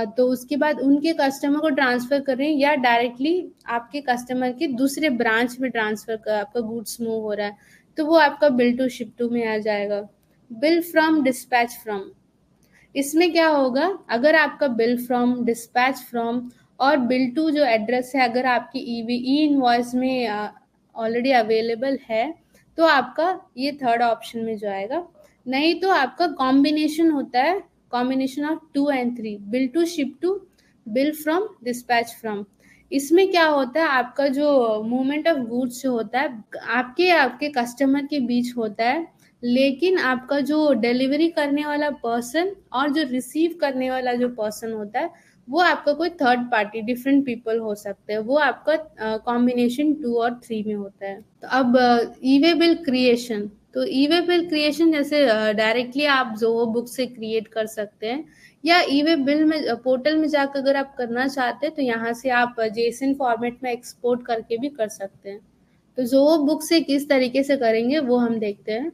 तो उसके बाद उनके कस्टमर को ट्रांसफर कर रहे हैं, या डायरेक्टली आपके कस्टमर के दूसरे ब्रांच में ट्रांसफर कर आपका गुड्स मूव हो रहा है, तो वो आपका बिल टू शिप टू में आ जाएगा। बिल फ्रॉम, डिस्पैच फ्रॉम, इसमें क्या होगा, अगर आपका बिल फ्रॉम, डिस्पैच फ्रॉम और बिल टू जो एड्रेस है अगर आपकी ई इनवॉइस में ऑलरेडी अवेलेबल है तो आपका ये थर्ड ऑप्शन में जो आएगा। नहीं तो आपका कॉम्बिनेशन होता है, combination of 2 and 3, bill to ship to, bill from, dispatch from. इसमें क्या होता है, आपका जो मूवमेंट ऑफ गुड्स जो होता है आपके कस्टमर के बीच होता है, लेकिन आपका जो डिलीवरी करने वाला पर्सन और जो रिसीव करने वाला जो पर्सन होता है वो आपका कोई थर्ड पार्टी डिफरेंट पीपल हो सकते हैं, वो आपका कॉम्बिनेशन 2 और 3 में होता है। तो अब ई वे बिल क्रिएशन, तो ई वे बिल क्रिएशन जैसे डायरेक्टली आप जोहो बुक से क्रिएट कर सकते हैं, या ई वे बिल में पोर्टल में जाकर अगर आप करना चाहते हैं तो यहाँ से आप जेसन फॉर्मेट में एक्सपोर्ट करके भी कर सकते हैं। तो जोहो बुक से किस तरीके से करेंगे वो हम देखते हैं।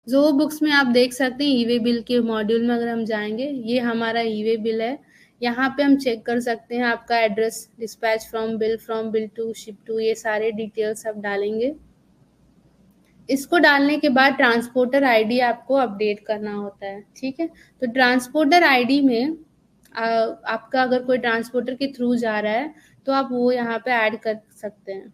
जोहो बुक्स में आप देख सकते हैं ई वे बिल के मॉड्यूल में अगर हम जाएंगे, ये हमारा ई वे बिल है। यहाँ पे हम चेक कर सकते हैं आपका address, dispatch from bill to, ship to, ये सारे डिटेल्स आप डालेंगे। इसको डालने के बाद ट्रांसपोर्टर आईडी आपको अपडेट करना होता है, ठीक है। तो ट्रांसपोर्टर आईडी में आपका अगर कोई ट्रांसपोर्टर के थ्रू जा रहा है तो आप वो यहाँ पे ऐड कर सकते हैं।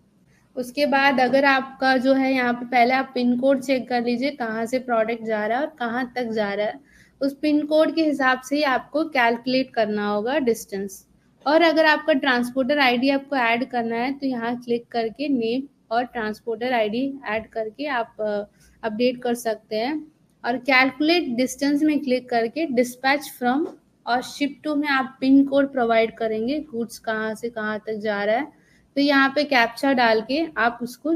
उसके बाद अगर आपका जो है यहाँ पे पहले आप पिन कोड चेक कर लीजिए कहाँ से प्रोडक्ट जा रहा है और कहाँ तक जा रहा है। उस पिन कोड के हिसाब से ही आपको कैलकुलेट करना होगा डिस्टेंस। और अगर आपका ट्रांसपोर्टर आईडी आपको ऐड करना है तो यहाँ क्लिक करके नेम और ट्रांसपोर्टर आईडी ऐड करके आप अपडेट कर सकते हैं। और कैलकुलेट डिस्टेंस में क्लिक करके डिस्पैच फ्रॉम और शिप टू में आप पिन कोड प्रोवाइड करेंगे, गुड्स कहाँ से कहाँ तक जा रहा है। तो यहाँ पे कैप्चा डाल के आप उसको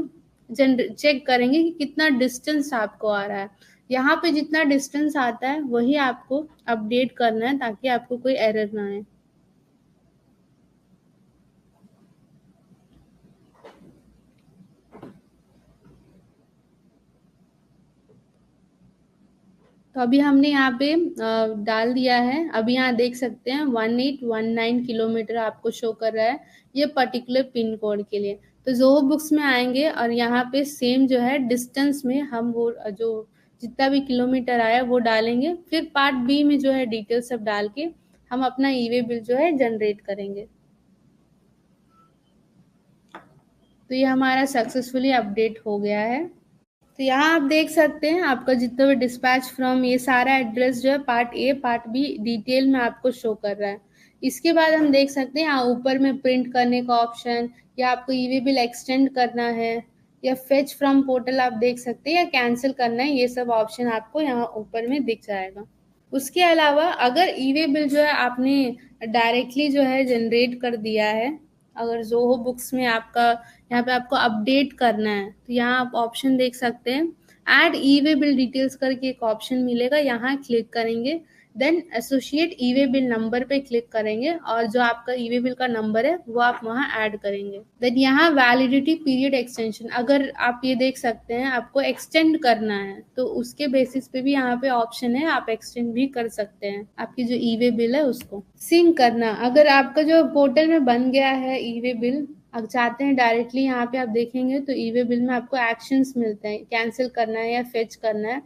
चेक करेंगे कि कितना डिस्टेंस आपको आ रहा है। यहाँ पे जितना डिस्टेंस आता है वही आपको अपडेट करना है ताकि आपको कोई एरर ना आए। तो अभी हमने यहाँ पे डाल दिया है। अभी यहाँ देख सकते हैं 1819 किलोमीटर आपको शो कर रहा है ये पर्टिकुलर पिन कोड के लिए। तो जोहो बुक्स में आएंगे और यहाँ पे सेम जो है डिस्टेंस में हम वो जो जितना भी किलोमीटर आया वो डालेंगे। फिर पार्ट बी में जो है डिटेल सब डाल के हम अपना ई वे बिल जो है जनरेट करेंगे। तो ये हमारा सक्सेसफुली अपडेट हो गया है। तो यहाँ आप देख सकते हैं आपका जितना भी डिस्पैच फ्रॉम, ये सारा एड्रेस जो है part A part B detail में आपको शो कर रहा है। इसके बाद हम देख सकते हैं यहाँ ऊपर में प्रिंट करने का ऑप्शन, या आपको ई वे बिल एक्सटेंड करना है, या फेच फ्रॉम पोर्टल आप देख सकते हैं, या कैंसिल करना है, ये सब ऑप्शन आपको यहाँ ऊपर में दिख जाएगा। उसके अलावा अगर ई वे बिल जो है आपने डायरेक्टली जो है जनरेट कर दिया है, अगर जोहो बुक्स में आपका यहाँ पे आपको अपडेट करना है तो यहाँ आप ऑप्शन देख सकते हैं, ऐड ई वे बिल डिटेल्स करके एक ऑप्शन मिलेगा, यहाँ क्लिक करेंगे। देन एसोसिएट ई वे बिल नंबर पे क्लिक करेंगे और जो आपका ई वे बिल का नंबर है वो आप वहाँ ऐड करेंगे। देन यहाँ वैलिडिटी पीरियड एक्सटेंशन, अगर आप ये देख सकते हैं आपको एक्सटेंड करना है तो उसके बेसिस पे भी यहाँ पे ऑप्शन है, आप एक्सटेंड भी कर सकते हैं आपकी जो ई वे बिल है उसको। सिंक करना, अगर आपका जो पोर्टल में बन गया है ई वे बिल, आप चाहते हैं डायरेक्टली यहाँ पे आप देखेंगे तो ई वे बिल में आपको एक्शंस मिलते हैं, कैंसिल करना है या फेच करना है।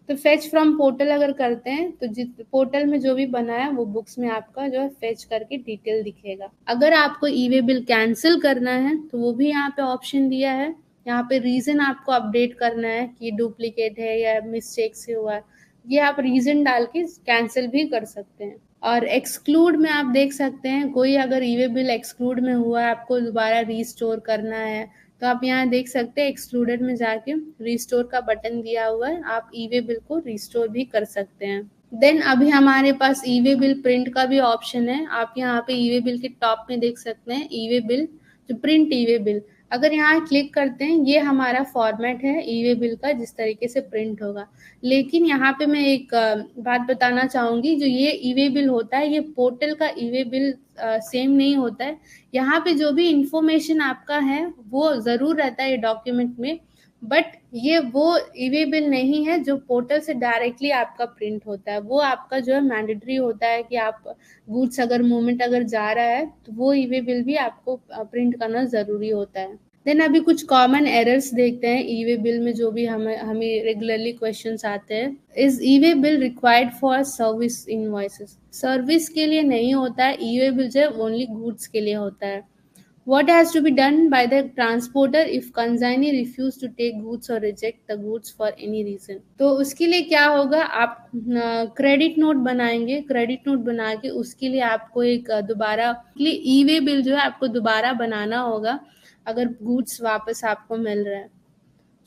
तो फेच फ्रॉम पोर्टल अगर करते हैं तो जिस पोर्टल में जो भी बना है वो बुक्स में आपका जो है फेच करके डिटेल दिखेगा। अगर आपको ई वे बिल कैंसिल करना है तो वो भी यहाँ पे ऑप्शन दिया है, यहाँ पे रीजन आपको अपडेट करना है कि डुप्लीकेट है या मिस्टेक से हुआ है, ये आप रीजन डाल के कैंसिल भी कर सकते हैं। और एक्सक्लूड में आप देख सकते हैं कोई अगर ई वे बिल एक्सक्लूड में हुआ है, आपको दोबारा रीस्टोर करना है तो आप यहाँ देख सकते हैं एक्सक्लूडेड में जाके रिस्टोर का बटन दिया हुआ है, आप ई वे बिल को रिस्टोर भी कर सकते हैं। देन अभी हमारे पास ई वे बिल प्रिंट का भी ऑप्शन है, आप यहाँ पे ई वे बिल के टॉप में देख सकते हैं ई वे बिल जो प्रिंट ई वे बिल, अगर यहाँ क्लिक करते हैं ये हमारा फॉर्मेट है ई वे बिल का जिस तरीके से प्रिंट होगा। लेकिन यहाँ पे मैं एक बात बताना चाहूंगी, जो ये ई वे बिल होता है ये पोर्टल का ई वे बिल सेम नहीं होता है। यहाँ पे जो भी इंफॉर्मेशन आपका है वो जरूर रहता है ये डॉक्यूमेंट में, बट ये वो ई वे बिल नहीं है जो पोर्टल से डायरेक्टली आपका प्रिंट होता है। वो आपका जो है मैंडेटरी होता है कि आप गुड्स अगर मूवमेंट अगर जा रहा है तो वो ई वे बिल भी आपको प्रिंट करना जरूरी होता है। देन अभी कुछ कॉमन एरर्स देखते हैं ई वे बिल में जो भी हमें रेगुलरली क्वेश्चंस आते हैं। Is E way bill required for service invoices, service के लिए नहीं होता है ई वे बिल, जो ओनली गुड्स के लिए होता है। What has to be done by the transporter if consignee refuse to take goods or reject the goods for any reason? तो उसके लिए क्या होगा, आप क्रेडिट नोट बनाएंगे, क्रेडिट नोट बना के उसके लिए आपको एक दोबारा ई वे बिल जो है आपको दोबारा बनाना होगा अगर गुड्स वापस आपको मिल रहा है।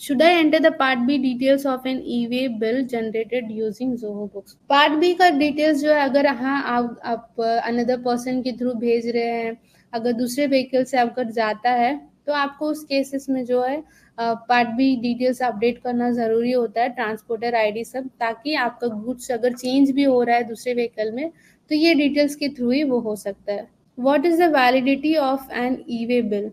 Should I enter the Part B details of an e-way bill generated using Zoho Books? Part B का डिटेल्स जो है, अगर हाँ आप अनदर पर्सन के थ्रू भेज रहे हैं, अगर दूसरे व्हीकल से अगर जाता है, तो आपको उस केसेस में जो है पार्ट बी डिटेल्स अपडेट करना ज़रूरी होता है, ट्रांसपोर्टर आईडी सब, ताकि आपका गुड्स अगर चेंज भी हो रहा है दूसरे व्हीकल में तो ये डिटेल्स के थ्रू ही वो हो सकता है। What is the validity of an e-way bill?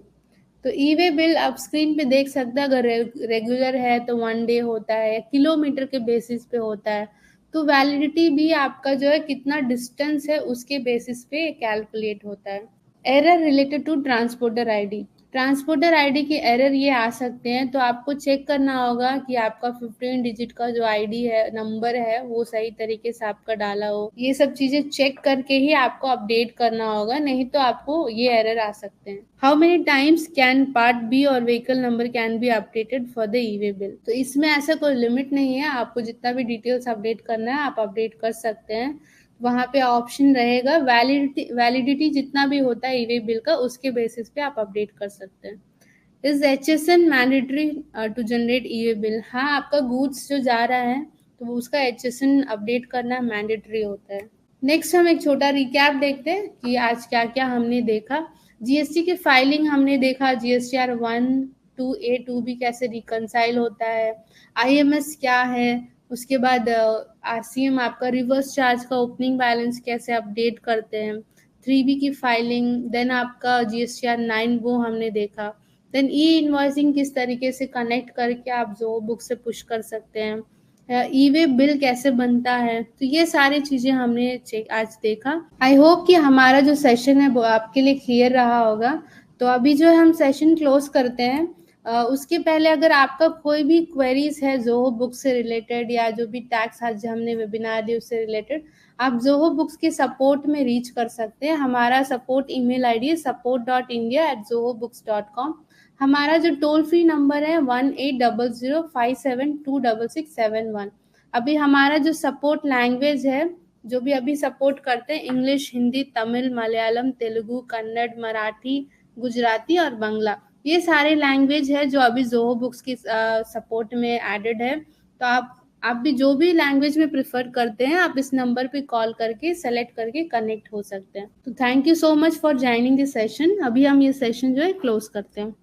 तो ई-वे बिल आप स्क्रीन पे देख सकते हैं, अगर रेगुलर है तो 1 डे होता है, किलोमीटर के बेसिस पे होता है। तो वैलिडिटी भी आपका जो है कितना डिस्टेंस है उसके बेसिस पे कैलकुलेट होता है। Error related to transporter ID. Transporter ID के एरर ये आ सकते हैं, तो आपको चेक करना होगा कि आपका 15 डिजिट का जो आईडी है, नंबर है, वो सही तरीके से आपका डाला हो। ये सब चीजें चेक करके ही आपको अपडेट करना होगा, नहीं तो आपको ये एरर आ सकते हैं। How many times can part B or vehicle number can be updated for the e-way bill? तो इसमें ऐसा कोई लिमिट नहीं है, आपको जितना भी डिटेल्स अपडेट करना है आप अपडेट कर सकते हैं। वहाँ पे ऑप्शन रहेगा, वैलिडिटी जितना भी होता है ई-वे बिल का, उसके बेसिस पे आप अपडेट कर सकते हैं। Is HSN mandatory to generate e-way bill? हाँ, आपका गुड्स जो जा रहा है तो उसका HSN अपडेट करना मैंडेटरी होता है। नेक्स्ट हम एक छोटा रिकैप देखते हैं कि आज क्या क्या हमने देखा। जीएसटी की फाइलिंग हमने देखा, GSTR 1 to A to B कैसे रिकनसाइल होता है, IMS क्या है, उसके बाद RCM आपका रिवर्स चार्ज का ओपनिंग बैलेंस कैसे अपडेट करते हैं, 3B की फाइलिंग, देन आपका GSTR 9 वो हमने देखा, देन ई इनवॉइसिंग किस तरीके से कनेक्ट करके आप जोहो बुक से पुश कर सकते हैं, ई-वे बिल कैसे बनता है। तो ये सारी चीजें हमने आज देखा। आई होप कि हमारा जो सेशन है वो आपके लिए क्लियर रहा होगा। तो अभी जो है हम सेशन क्लोज करते हैं। उसके पहले अगर आपका कोई भी क्वेरीज है जोहो बुक से रिलेटेड, या जो भी टैक्स आज हमने वेबिनार दी उससे रिलेटेड, आप जोहो बुक्स के सपोर्ट में रीच कर सकते हैं। हमारा सपोर्ट ईमेल आईडी है support.india@zohobooks.com। हमारा जो टोल फ्री नंबर है 180057266771। अभी हमारा जो सपोर्ट लैंग्वेज है, जो भी अभी सपोर्ट करते हैं, इंग्लिश, हिंदी, तमिल, मलयालम, तेलुगु, कन्नड़, मराठी, गुजराती और बांग्ला, ये सारे लैंग्वेज है जो अभी जोहो बुक्स की सपोर्ट में एडेड है। तो आप भी जो भी लैंग्वेज में प्रिफर करते हैं, आप इस नंबर पे कॉल करके सेलेक्ट करके कनेक्ट हो सकते हैं। तो thank you so much for joining this session. अभी हम ये सेशन जो है क्लोज करते हैं।